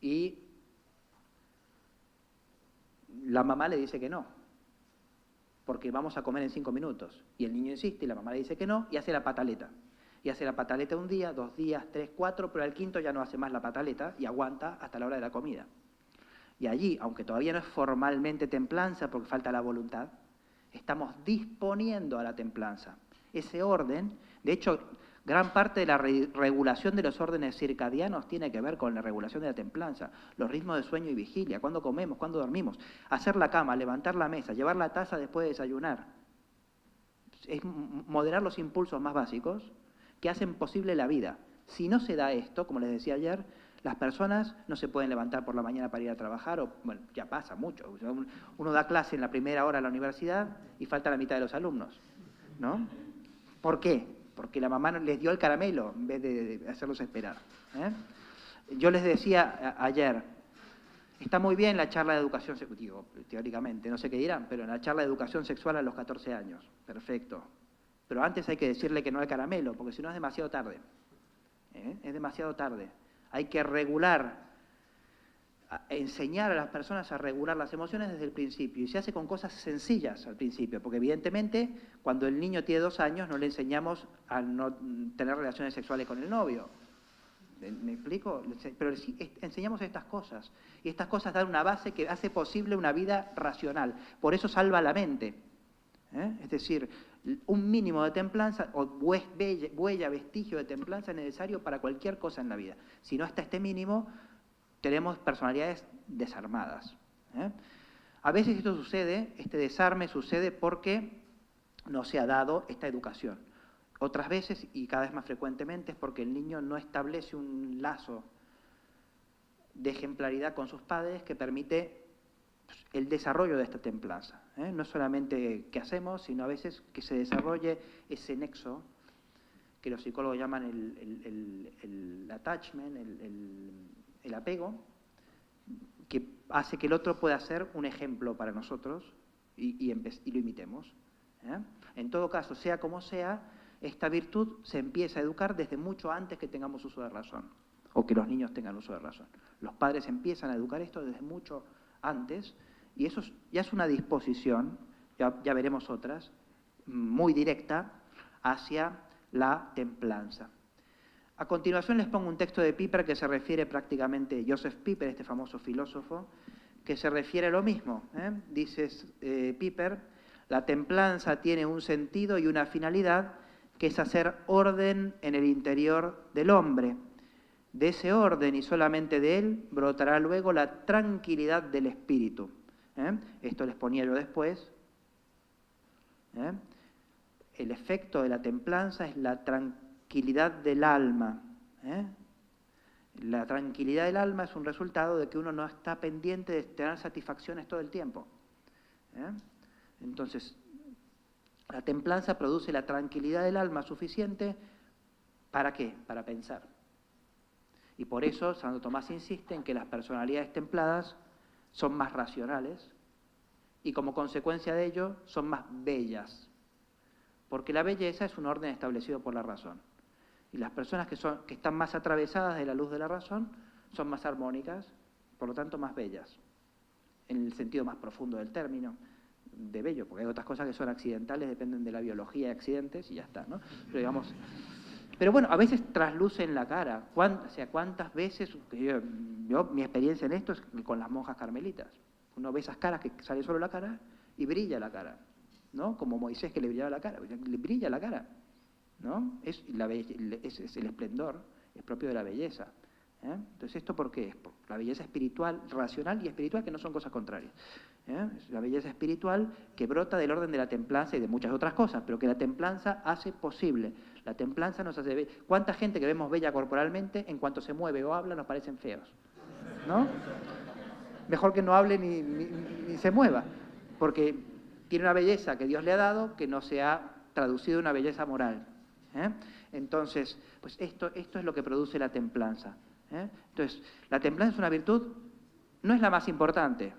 S1: Y la mamá le dice que no, porque vamos a comer en 5 minutos. Y el niño insiste y la mamá le dice que no y hace la pataleta. Y hace la pataleta un día, 2 días, 3, 4, pero al quinto ya no hace más la pataleta y aguanta hasta la hora de la comida. Y allí, aunque todavía no es formalmente templanza porque falta la voluntad, estamos disponiendo a la templanza. Ese orden, de hecho, gran parte de la regulación de los órdenes circadianos tiene que ver con la regulación de la templanza, los ritmos de sueño y vigilia, cuándo comemos, cuándo dormimos, hacer la cama, levantar la mesa, llevar la taza después de desayunar. Es moderar los impulsos más básicos que hacen posible la vida. Si no se da esto, como les decía ayer, las personas no se pueden levantar por la mañana para ir a trabajar, o bueno, ya pasa mucho. Uno da clase en la primera hora de la universidad y falta la mitad de los alumnos, ¿no? ¿Por qué? Porque la mamá les dio el caramelo en vez de hacerlos esperar. Yo les decía ayer, está muy bien la charla de educación sexual, digo, teóricamente, no sé qué dirán, pero en la charla de educación sexual a los 14 años, perfecto. Pero antes hay que decirle que no al caramelo, porque si no es demasiado tarde. Es demasiado tarde. Hay que regular, enseñar a las personas a regular las emociones desde el principio. Y se hace con cosas sencillas al principio, porque evidentemente cuando el niño tiene 2 años no le enseñamos a no tener relaciones sexuales con el novio. ¿Me explico? Pero sí enseñamos estas cosas. Y estas cosas dan una base que hace posible una vida racional. Por eso salva la mente. Es decir, un mínimo de templanza o huella, vestigio de templanza es necesario para cualquier cosa en la vida. Si no está este mínimo, tenemos personalidades desarmadas. A veces esto sucede, este desarme sucede porque no se ha dado esta educación. Otras veces, y cada vez más frecuentemente, es porque el niño no establece un lazo de ejemplaridad con sus padres que permite el desarrollo de esta templanza. No solamente qué hacemos, sino a veces que se desarrolle ese nexo que los psicólogos llaman el attachment, el apego, que hace que el otro pueda ser un ejemplo para nosotros y lo imitemos. En todo caso, sea como sea, esta virtud se empieza a educar desde mucho antes que tengamos uso de razón, o que los niños tengan uso de razón. Los padres empiezan a educar esto desde mucho antes, y eso ya es una disposición, ya veremos otras, muy directa hacia la templanza. A continuación les pongo un texto de Piper que se refiere prácticamente, Joseph Piper, este famoso filósofo, que se refiere a lo mismo. Dice Piper, la templanza tiene un sentido y una finalidad que es hacer orden en el interior del hombre. De ese orden y solamente de él brotará luego la tranquilidad del espíritu. Esto les ponía yo después. El efecto de la templanza es la tranquilidad del alma. La tranquilidad del alma es un resultado de que uno no está pendiente de tener satisfacciones todo el tiempo. Entonces, la templanza produce la tranquilidad del alma suficiente ¿para qué? Para pensar. Y por eso Santo Tomás insiste en que las personalidades templadas son más racionales y como consecuencia de ello son más bellas. Porque la belleza es un orden establecido por la razón. Y las personas que están más atravesadas de la luz de la razón son más armónicas, por lo tanto más bellas, en el sentido más profundo del término de bello, porque hay otras cosas que son accidentales, dependen de la biología de accidentes y ya está, ¿no? Pero bueno, a veces trasluce en la cara. ¿Cuántas veces? Mi experiencia en esto es con las monjas carmelitas. Uno ve esas caras que sale solo la cara y brilla la cara, ¿no? Como Moisés que le brillaba la cara, le brilla la cara, ¿no? Es el esplendor, es propio de la belleza. Entonces, ¿esto por qué es? Por la belleza espiritual, racional y espiritual, que no son cosas contrarias. Es la belleza espiritual que brota del orden de la templanza y de muchas otras cosas, pero que la templanza hace posible. La templanza nos hace ver. ¿Cuánta gente que vemos bella corporalmente, en cuanto se mueve o habla, nos parecen feos? ¿No? Mejor que no hable ni se mueva, porque tiene una belleza que Dios le ha dado que no se ha traducido en una belleza moral. Entonces, pues esto es lo que produce la templanza. Entonces, la templanza es una virtud, no es la más importante,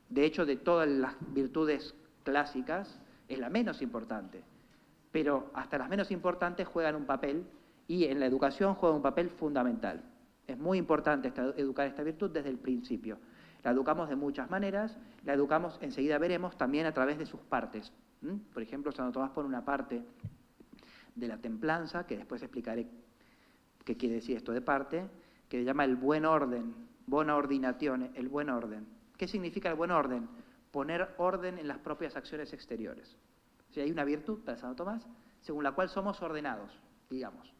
S1: De hecho, de todas las virtudes clásicas, es la menos importante. Pero hasta las menos importantes juegan un papel, y en la educación juega un papel fundamental. Es muy importante educar esta virtud desde el principio. La educamos de muchas maneras, la educamos, enseguida veremos, también a través de sus partes. Por ejemplo, Santo Tomás pone una parte de la templanza, que después explicaré qué quiere decir esto de parte, que se llama el buen orden, bona ordinazione, el buen orden. ¿Qué significa el buen orden? Poner orden en las propias acciones exteriores. O sea, hay una virtud para Santo Tomás, según la cual somos ordenados, digamos.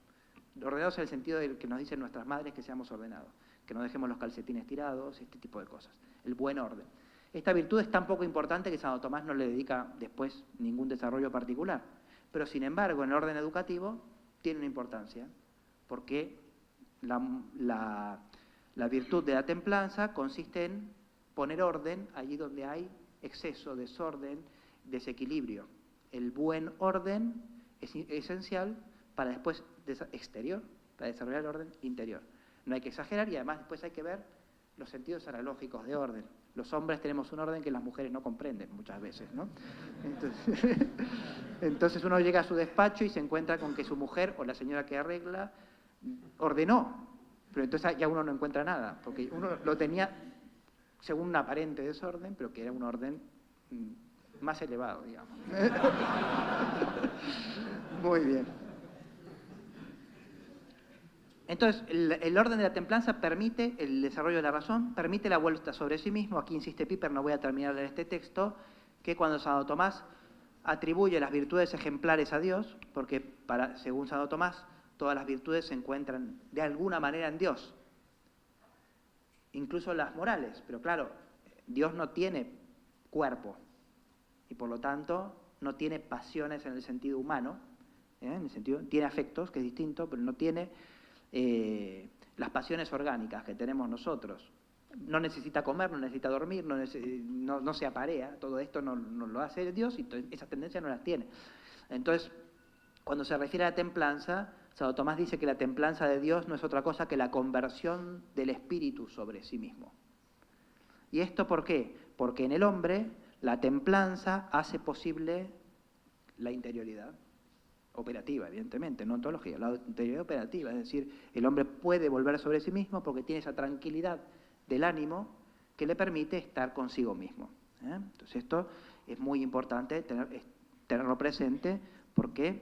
S1: Ordenados en el sentido del que nos dicen nuestras madres que seamos ordenados, que no dejemos los calcetines tirados, este tipo de cosas. El buen orden. Esta virtud es tan poco importante que Santo Tomás no le dedica después ningún desarrollo particular. Pero sin embargo, en el orden educativo tiene una importancia, porque la virtud de la templanza consiste en poner orden allí donde hay exceso, desorden, desequilibrio. El buen orden es esencial para después exterior, para desarrollar el orden interior. No hay que exagerar y además después hay que ver los sentidos analógicos de orden. Los hombres tenemos un orden que las mujeres no comprenden muchas veces, ¿no? Entonces uno llega a su despacho y se encuentra con que su mujer o la señora que arregla ordenó, pero entonces ya uno no encuentra nada, porque uno lo tenía según un aparente desorden, pero que era un orden más elevado, digamos. Muy bien. Entonces, el orden de la templanza permite el desarrollo de la razón, permite la vuelta sobre sí mismo. Aquí insiste Piper, no voy a terminar de leer este texto, que cuando Santo Tomás atribuye las virtudes ejemplares a Dios, porque según Santo Tomás, todas las virtudes se encuentran de alguna manera en Dios, incluso las morales, pero claro, Dios no tiene cuerpo y por lo tanto no tiene pasiones en el sentido humano, tiene afectos, que es distinto, pero no tiene las pasiones orgánicas que tenemos nosotros. No necesita comer, no necesita dormir, no se aparea, todo esto no lo hace Dios y esas tendencias no las tiene. Entonces, cuando se refiere a la templanza, Santo Tomás dice que la templanza de Dios no es otra cosa que la conversión del espíritu sobre sí mismo. ¿Y esto por qué? Porque en el hombre la templanza hace posible la interioridad operativa, evidentemente, no ontología, la interioridad operativa, es decir, el hombre puede volver sobre sí mismo porque tiene esa tranquilidad del ánimo que le permite estar consigo mismo. Entonces esto es muy importante tenerlo presente porque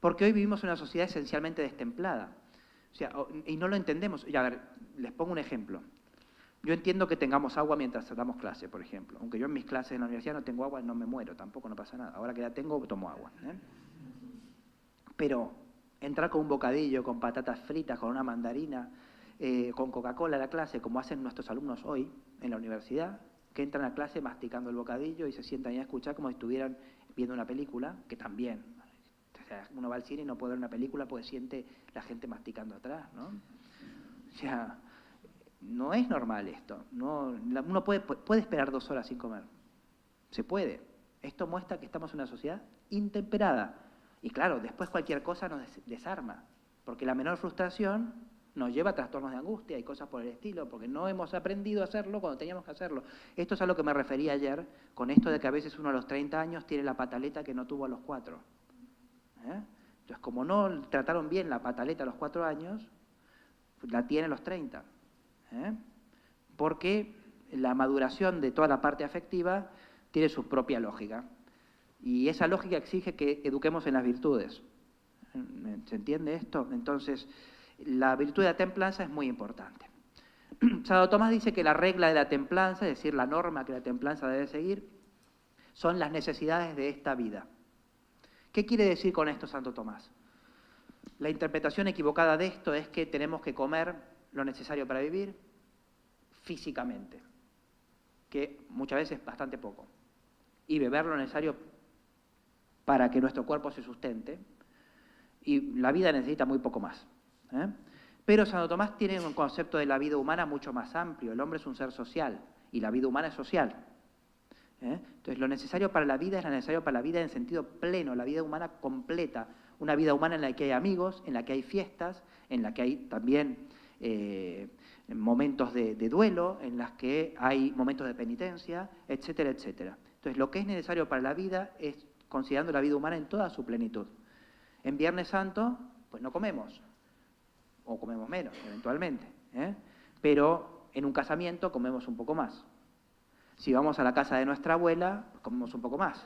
S1: hoy vivimos en una sociedad esencialmente destemplada. O sea, y no lo entendemos. Y a ver, les pongo un ejemplo. Yo entiendo que tengamos agua mientras damos clase, por ejemplo. Aunque yo en mis clases en la universidad no tengo agua, no me muero, tampoco no pasa nada. Ahora que la tengo, tomo agua. Pero entrar con un bocadillo, con patatas fritas, con una mandarina, con Coca-Cola a la clase, como hacen nuestros alumnos hoy en la universidad, que entran a clase masticando el bocadillo y se sientan ahí a escuchar como si estuvieran viendo una película, que también, o sea, uno va al cine y no puede ver una película porque siente la gente masticando atrás, ¿no? O sea, no es normal esto. Uno puede esperar 2 horas sin comer. Se puede. Esto muestra que estamos en una sociedad intemperada. Y claro, después cualquier cosa nos desarma, porque la menor frustración nos lleva a trastornos de angustia y cosas por el estilo, porque no hemos aprendido a hacerlo cuando teníamos que hacerlo. Esto es a lo que me refería ayer, con esto de que a veces uno a los 30 años tiene la pataleta que no tuvo a los 4. Entonces, como no trataron bien la pataleta a los 4 años, la tiene a los 30. Porque la maduración de toda la parte afectiva tiene su propia lógica. Y esa lógica exige que eduquemos en las virtudes. ¿Se entiende esto? Entonces, la virtud de la templanza es muy importante. Santo Tomás dice que la regla de la templanza, es decir, la norma que la templanza debe seguir, son las necesidades de esta vida. ¿Qué quiere decir con esto Santo Tomás? La interpretación equivocada de esto es que tenemos que comer lo necesario para vivir físicamente, que muchas veces es bastante poco, y beber lo necesario para que nuestro cuerpo se sustente, y la vida necesita muy poco más. Pero Santo Tomás tiene un concepto de la vida humana mucho más amplio. El hombre es un ser social, y la vida humana es social. Entonces, lo necesario para la vida es lo necesario para la vida en sentido pleno, la vida humana completa. Una vida humana en la que hay amigos, en la que hay fiestas, en la que hay también momentos de duelo, en las que hay momentos de penitencia, etcétera, etcétera. Entonces, lo que es necesario para la vida es considerando la vida humana en toda su plenitud. En Viernes Santo, pues no comemos, o comemos menos, eventualmente, pero en un casamiento comemos un poco más. Si vamos a la casa de nuestra abuela, comemos un poco más,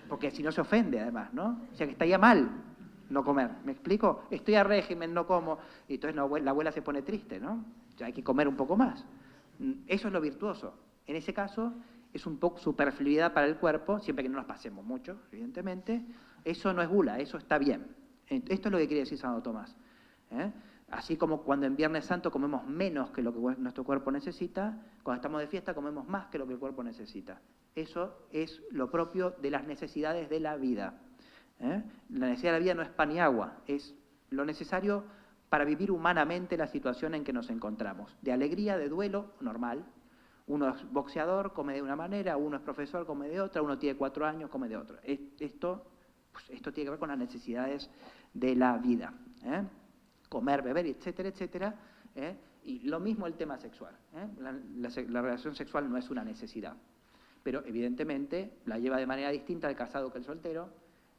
S1: porque si no se ofende además, ¿no? O sea que estaría mal no comer, ¿me explico? Estoy a régimen, no como, y entonces la abuela se pone triste, ¿no? Ya hay que comer un poco más. Eso es lo virtuoso. En ese caso, es un poco superfluidad para el cuerpo, siempre que no nos pasemos mucho, evidentemente. Eso no es gula, eso está bien. Esto es lo que quiere decir Santo Tomás. Así como cuando en Viernes Santo comemos menos que lo que nuestro cuerpo necesita, cuando estamos de fiesta comemos más que lo que el cuerpo necesita. Eso es lo propio de las necesidades de la vida. La necesidad de la vida no es pan y agua, es lo necesario para vivir humanamente la situación en que nos encontramos. De alegría, de duelo, normal. Uno es boxeador, come de una manera, uno es profesor, come de otra, uno tiene 4 años, come de otra. Esto tiene que ver con las necesidades de la vida. Comer, beber, etcétera, etcétera. Y lo mismo el tema sexual. La relación sexual no es una necesidad, pero evidentemente la lleva de manera distinta el casado que el soltero,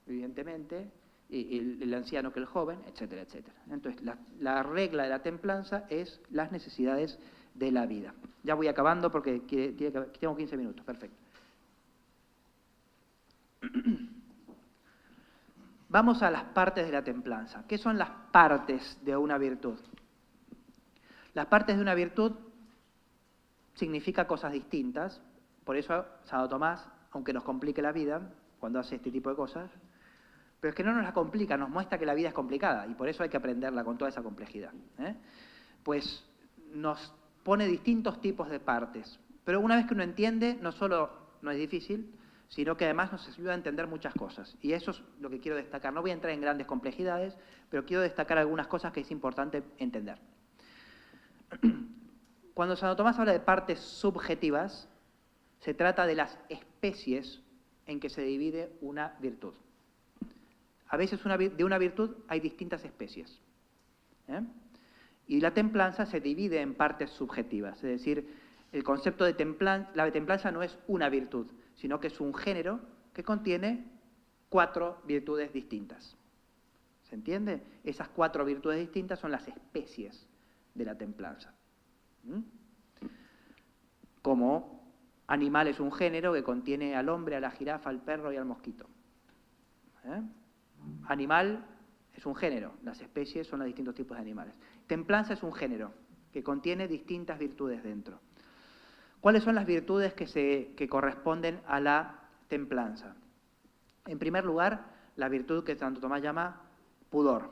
S1: evidentemente, el anciano que el joven, etcétera, etcétera. Entonces, la regla de la templanza es las necesidades de la vida. Ya voy acabando porque tengo 15 minutos, perfecto. Vamos a las partes de la templanza. ¿Qué son las partes de una virtud? Las partes de una virtud significa cosas distintas, por eso Santo Tomás, aunque nos complique la vida cuando hace este tipo de cosas, pero es que no nos la complica, nos muestra que la vida es complicada y por eso hay que aprenderla con toda esa complejidad. Pues nos pone distintos tipos de partes, pero una vez que uno entiende, no solo no es difícil, sino que además nos ayuda a entender muchas cosas. Y eso es lo que quiero destacar. No voy a entrar en grandes complejidades, pero quiero destacar algunas cosas que es importante entender. Cuando Santo Tomás habla de partes subjetivas, se trata de las especies en que se divide una virtud. A veces de una virtud hay distintas especies. Y la templanza se divide en partes subjetivas. Es decir, el concepto de la templanza no es una virtud, sino que es un género que contiene 4 virtudes distintas. ¿Se entiende? Esas 4 virtudes distintas son las especies de la templanza. Como animal es un género que contiene al hombre, a la jirafa, al perro y al mosquito. Animal es un género, las especies son los distintos tipos de animales. Templanza es un género que contiene distintas virtudes dentro. ¿Cuáles son las virtudes que corresponden a la templanza? En primer lugar, la virtud que Santo Tomás llama pudor.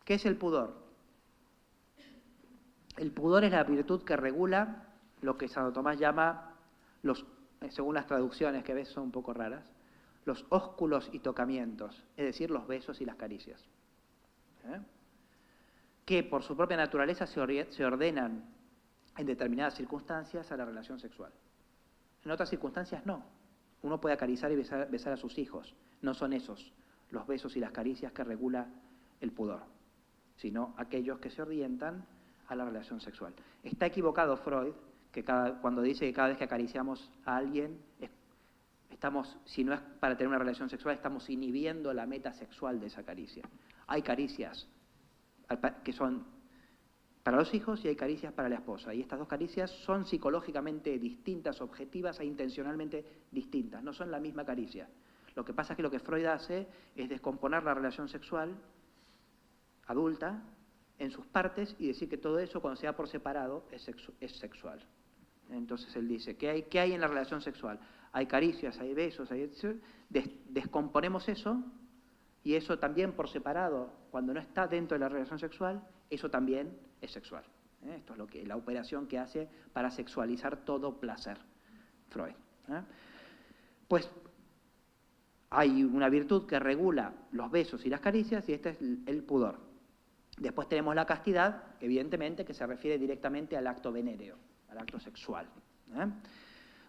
S1: ¿Qué es el pudor? El pudor es la virtud que regula lo que Santo Tomás llama, según las traducciones que a veces son un poco raras, los ósculos y tocamientos, es decir, los besos y las caricias, que por su propia naturaleza se ordenan en determinadas circunstancias a la relación sexual. En otras circunstancias no. Uno puede acariciar y besar a sus hijos. No son esos los besos y las caricias que regula el pudor, sino aquellos que se orientan a la relación sexual. Está equivocado Freud cuando dice que cada vez que acariciamos a alguien, si no es para tener una relación sexual, estamos inhibiendo la meta sexual de esa caricia. Hay caricias que son para los hijos y hay caricias para la esposa. Y estas 2 caricias son psicológicamente distintas, objetivas e intencionalmente distintas. No son la misma caricia. Lo que pasa es que lo que Freud hace es descomponer la relación sexual adulta en sus partes y decir que todo eso, cuando se da por separado, es sexual. Entonces él dice, ¿qué hay en la relación sexual? Hay caricias, hay besos, descomponemos eso, y eso también por separado, cuando no está dentro de la relación sexual, eso también es sexual. Esto es la operación que hace para sexualizar todo placer, Freud. Pues hay una virtud que regula los besos y las caricias, y este es el pudor. Después tenemos la castidad, evidentemente, que se refiere directamente al acto venéreo, al acto sexual.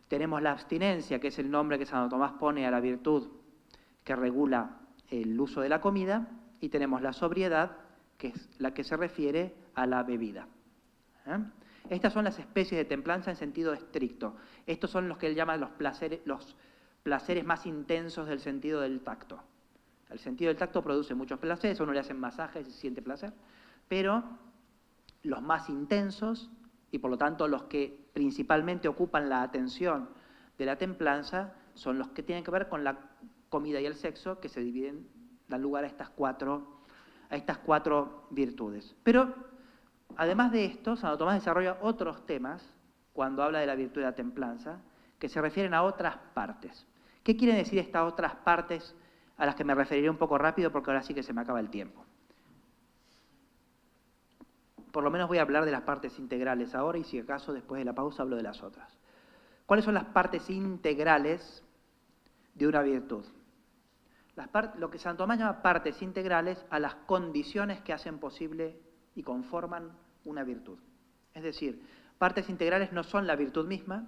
S1: Tenemos la abstinencia, que es el nombre que Santo Tomás pone a la virtud que regula el uso de la comida, y tenemos la sobriedad, que es la que se refiere a la bebida. Estas son las especies de templanza en sentido estricto. Estos son los que él llama los placeres más intensos del sentido del tacto. El sentido del tacto produce muchos placeres, a uno le hacen masajes y se siente placer, pero los más intensos, y por lo tanto los que principalmente ocupan la atención de la templanza, son los que tienen que ver con la comida y el sexo, que se dividen, dan lugar a estas cuatro virtudes. Pero, además de esto, Santo Tomás desarrolla otros temas, cuando habla de la virtud de la templanza, que se refieren a otras partes. ¿Qué quieren decir estas otras partes a las que me referiré un poco rápido, porque ahora sí que se me acaba el tiempo? Por lo menos voy a hablar de las partes integrales ahora, y si acaso después de la pausa hablo de las otras. ¿Cuáles son las partes integrales de una virtud? Lo que Santo Tomás llama partes integrales a las condiciones que hacen posible y conforman una virtud. Es decir, partes integrales no son la virtud misma,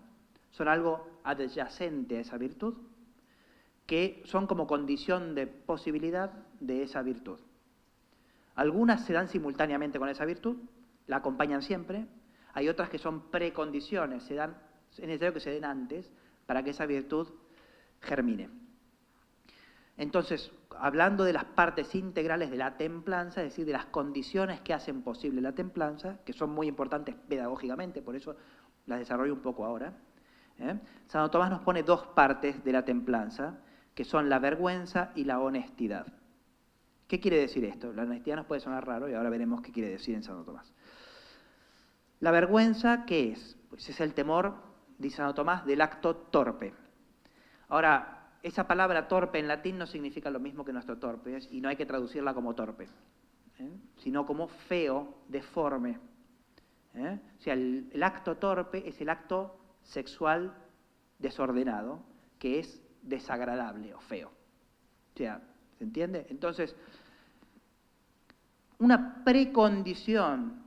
S1: son algo adyacente a esa virtud, que son como condición de posibilidad de esa virtud. Algunas se dan simultáneamente con esa virtud, la acompañan siempre. Hay otras que son precondiciones, es necesario que se den antes para que esa virtud germine. Entonces, hablando de las partes integrales de la templanza, es decir, de las condiciones que hacen posible la templanza, que son muy importantes pedagógicamente, por eso las desarrollo un poco ahora, Santo Tomás nos pone dos partes de la templanza, que son la vergüenza y la honestidad. ¿Qué quiere decir esto? La honestidad nos puede sonar raro y ahora veremos qué quiere decir en Santo Tomás. La vergüenza, ¿qué es? Pues es el temor, dice Santo Tomás, del acto torpe. Ahora, esa palabra torpe en latín no significa lo mismo que nuestro torpe, y no hay que traducirla como torpe, sino como feo, deforme. O sea, el acto torpe es el acto sexual desordenado, que es desagradable o feo. O sea, ¿se entiende? Entonces, una precondición,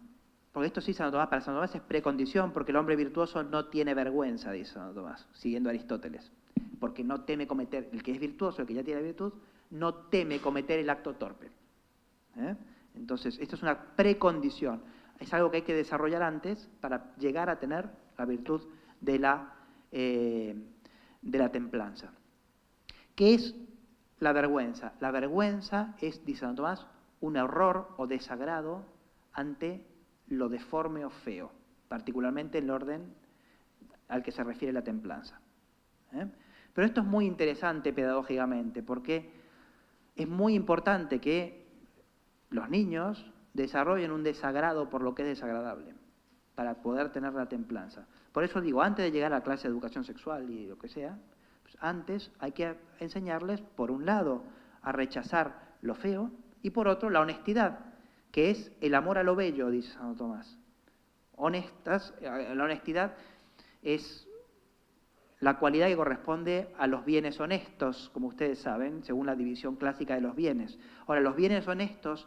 S1: porque esto sí Santo Tomás, para Santo Tomás es precondición, porque el hombre virtuoso no tiene vergüenza, dice Santo Tomás, siguiendo a Aristóteles, porque no teme cometer, el que es virtuoso, el que ya tiene virtud, no teme cometer el acto torpe. Entonces, esto es una precondición, es algo que hay que desarrollar antes para llegar a tener la virtud de la templanza. ¿Qué es la vergüenza? La vergüenza es, dice Santo Tomás, un error o desagrado ante lo deforme o feo, particularmente en el orden al que se refiere la templanza. Pero esto es muy interesante pedagógicamente, porque es muy importante que los niños desarrollen un desagrado por lo que es desagradable, para poder tener la templanza. Por eso digo, antes de llegar a la clase de educación sexual y lo que sea, pues antes hay que enseñarles, por un lado, a rechazar lo feo, y por otro, la honestidad, que es el amor a lo bello, dice Santo Tomás. La honestidad es la cualidad que corresponde a los bienes honestos, como ustedes saben, según la división clásica de los bienes. Ahora, los bienes honestos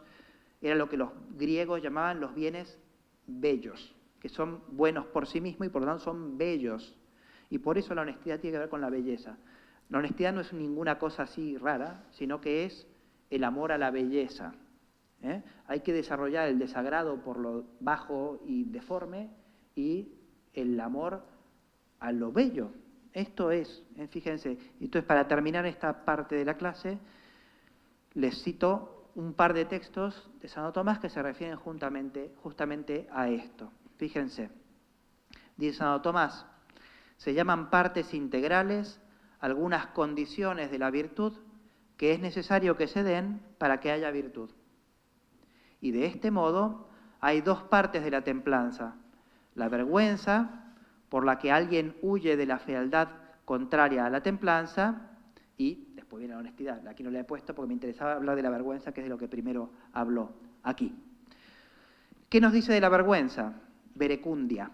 S1: eran lo que los griegos llamaban los bienes bellos, que son buenos por sí mismos y por lo tanto son bellos. Y por eso la honestidad tiene que ver con la belleza. La honestidad no es ninguna cosa así rara, sino que es el amor a la belleza. Hay que desarrollar el desagrado por lo bajo y deforme y el amor a lo bello. Esto es, fíjense, entonces para terminar esta parte de la clase, les cito un par de textos de Santo Tomás que se refieren justamente a esto. Fíjense, dice Santo Tomás, se llaman partes integrales algunas condiciones de la virtud que es necesario que se den para que haya virtud. Y de este modo hay dos partes de la templanza, la vergüenza, por la que alguien huye de la fealdad contraria a la templanza, y después viene la honestidad. Aquí no la he puesto porque me interesaba hablar de la vergüenza, que es de lo que primero habló aquí. ¿Qué nos dice de la vergüenza? Verecundia,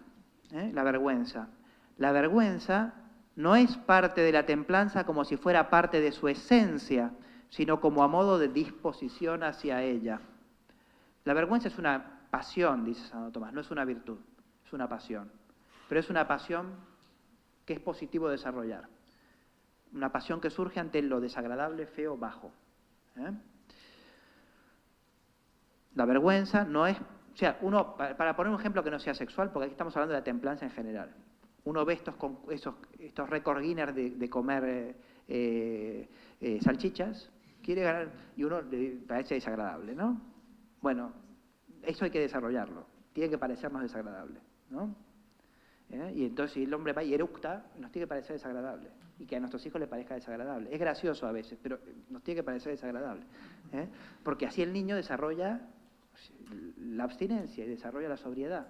S1: la vergüenza. La vergüenza no es parte de la templanza como si fuera parte de su esencia, sino como a modo de disposición hacia ella. La vergüenza es una pasión, dice Santo Tomás, no es una virtud, es una pasión. Pero es una pasión que es positivo desarrollar. Una pasión que surge ante lo desagradable, feo, bajo. La vergüenza no es sea, uno, para poner un ejemplo que no sea sexual, porque aquí estamos hablando de la templanza en general. Uno ve estos récords Guinness de comer salchichas, quiere ganar, y uno le parece desagradable, ¿no? Bueno, eso hay que desarrollarlo, tiene que parecernos desagradable, ¿no? Y entonces si el hombre va y eructa, nos tiene que parecer desagradable, y que a nuestros hijos les parezca desagradable. Es gracioso a veces, pero nos tiene que parecer desagradable, porque así el niño desarrolla la abstinencia y desarrolla la sobriedad.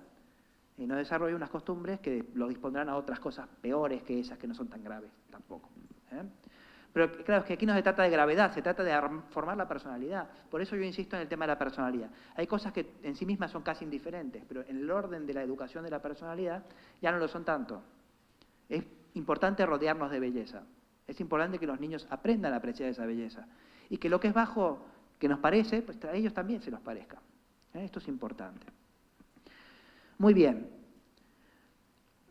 S1: Y no desarrolla unas costumbres que lo dispondrán a otras cosas peores que esas, que no son tan graves tampoco. Pero claro, es que aquí no se trata de gravedad, se trata de formar la personalidad. Por eso yo insisto en el tema de la personalidad. Hay cosas que en sí mismas son casi indiferentes, pero en el orden de la educación de la personalidad ya no lo son tanto. Es importante rodearnos de belleza. Es importante que los niños aprendan a apreciar esa belleza. Y que lo que es bajo, que nos parece, pues a ellos también se los parezca. Esto es importante. Muy bien.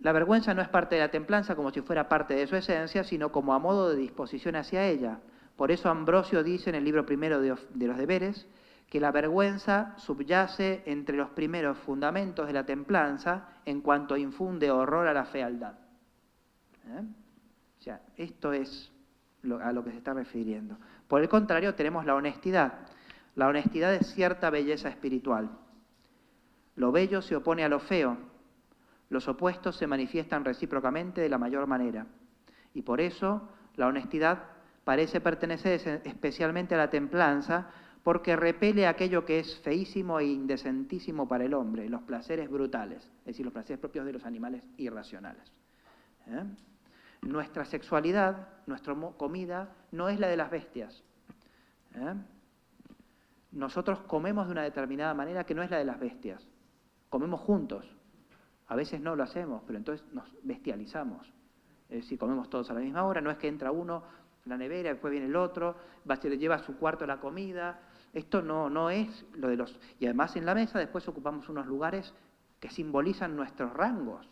S1: La vergüenza no es parte de la templanza como si fuera parte de su esencia, sino como a modo de disposición hacia ella. Por eso Ambrosio dice en el libro primero de los deberes que la vergüenza subyace entre los primeros fundamentos de la templanza en cuanto infunde horror a la fealdad. O sea, esto es a lo que se está refiriendo. Por el contrario, tenemos la honestidad. La honestidad es cierta belleza espiritual. Lo bello se opone a lo feo. Los opuestos se manifiestan recíprocamente de la mayor manera. Y por eso la honestidad parece pertenecer especialmente a la templanza, porque repele aquello que es feísimo e indecentísimo para el hombre, los placeres brutales, es decir, los placeres propios de los animales irracionales. Nuestra sexualidad, nuestra comida, no es la de las bestias. Nosotros comemos de una determinada manera que no es la de las bestias. Comemos juntos. A veces no lo hacemos, pero entonces nos bestializamos. Es decir, comemos todos a la misma hora, no es que entra uno en la nevera, después viene el otro, se le lleva a su cuarto la comida. Esto no es lo de los... Y además en la mesa después ocupamos unos lugares que simbolizan nuestros rangos.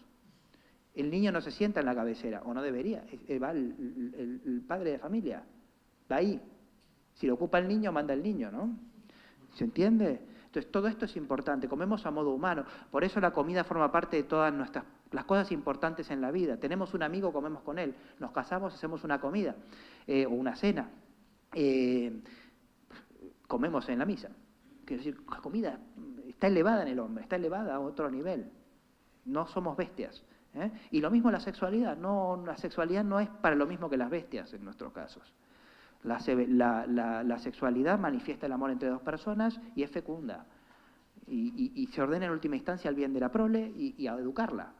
S1: El niño no se sienta en la cabecera, o no debería, va el padre de familia, va ahí. Si lo ocupa el niño, manda el niño, ¿no? ¿Se entiende? Entonces, todo esto es importante, comemos a modo humano, por eso la comida forma parte de todas las cosas importantes en la vida. Tenemos un amigo, comemos con él, nos casamos, hacemos una comida o una cena, comemos en la misa. Quiero decir, la comida está elevada en el hombre, está elevada a otro nivel, no somos bestias. Y lo mismo la sexualidad no es para lo mismo que las bestias en nuestros casos. La sexualidad manifiesta el amor entre dos personas y es fecunda. Y se ordena en última instancia al bien de la prole y a educarla.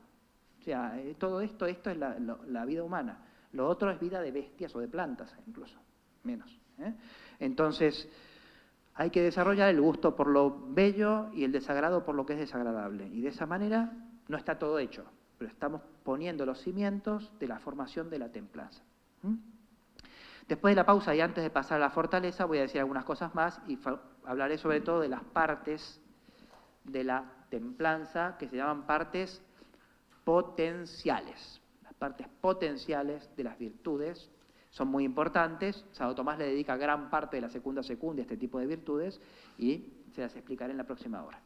S1: O sea, todo esto es la vida humana. Lo otro es vida de bestias o de plantas, incluso, menos. Entonces, hay que desarrollar el gusto por lo bello y el desagrado por lo que es desagradable. Y de esa manera no está todo hecho, pero estamos poniendo los cimientos de la formación de la templanza. Después de la pausa y antes de pasar a la fortaleza voy a decir algunas cosas más y hablaré sobre todo de las partes de la templanza que se llaman partes potenciales. Las partes potenciales de las virtudes son muy importantes. Santo Tomás le dedica gran parte de la segunda secundia a este tipo de virtudes y se las explicaré en la próxima hora.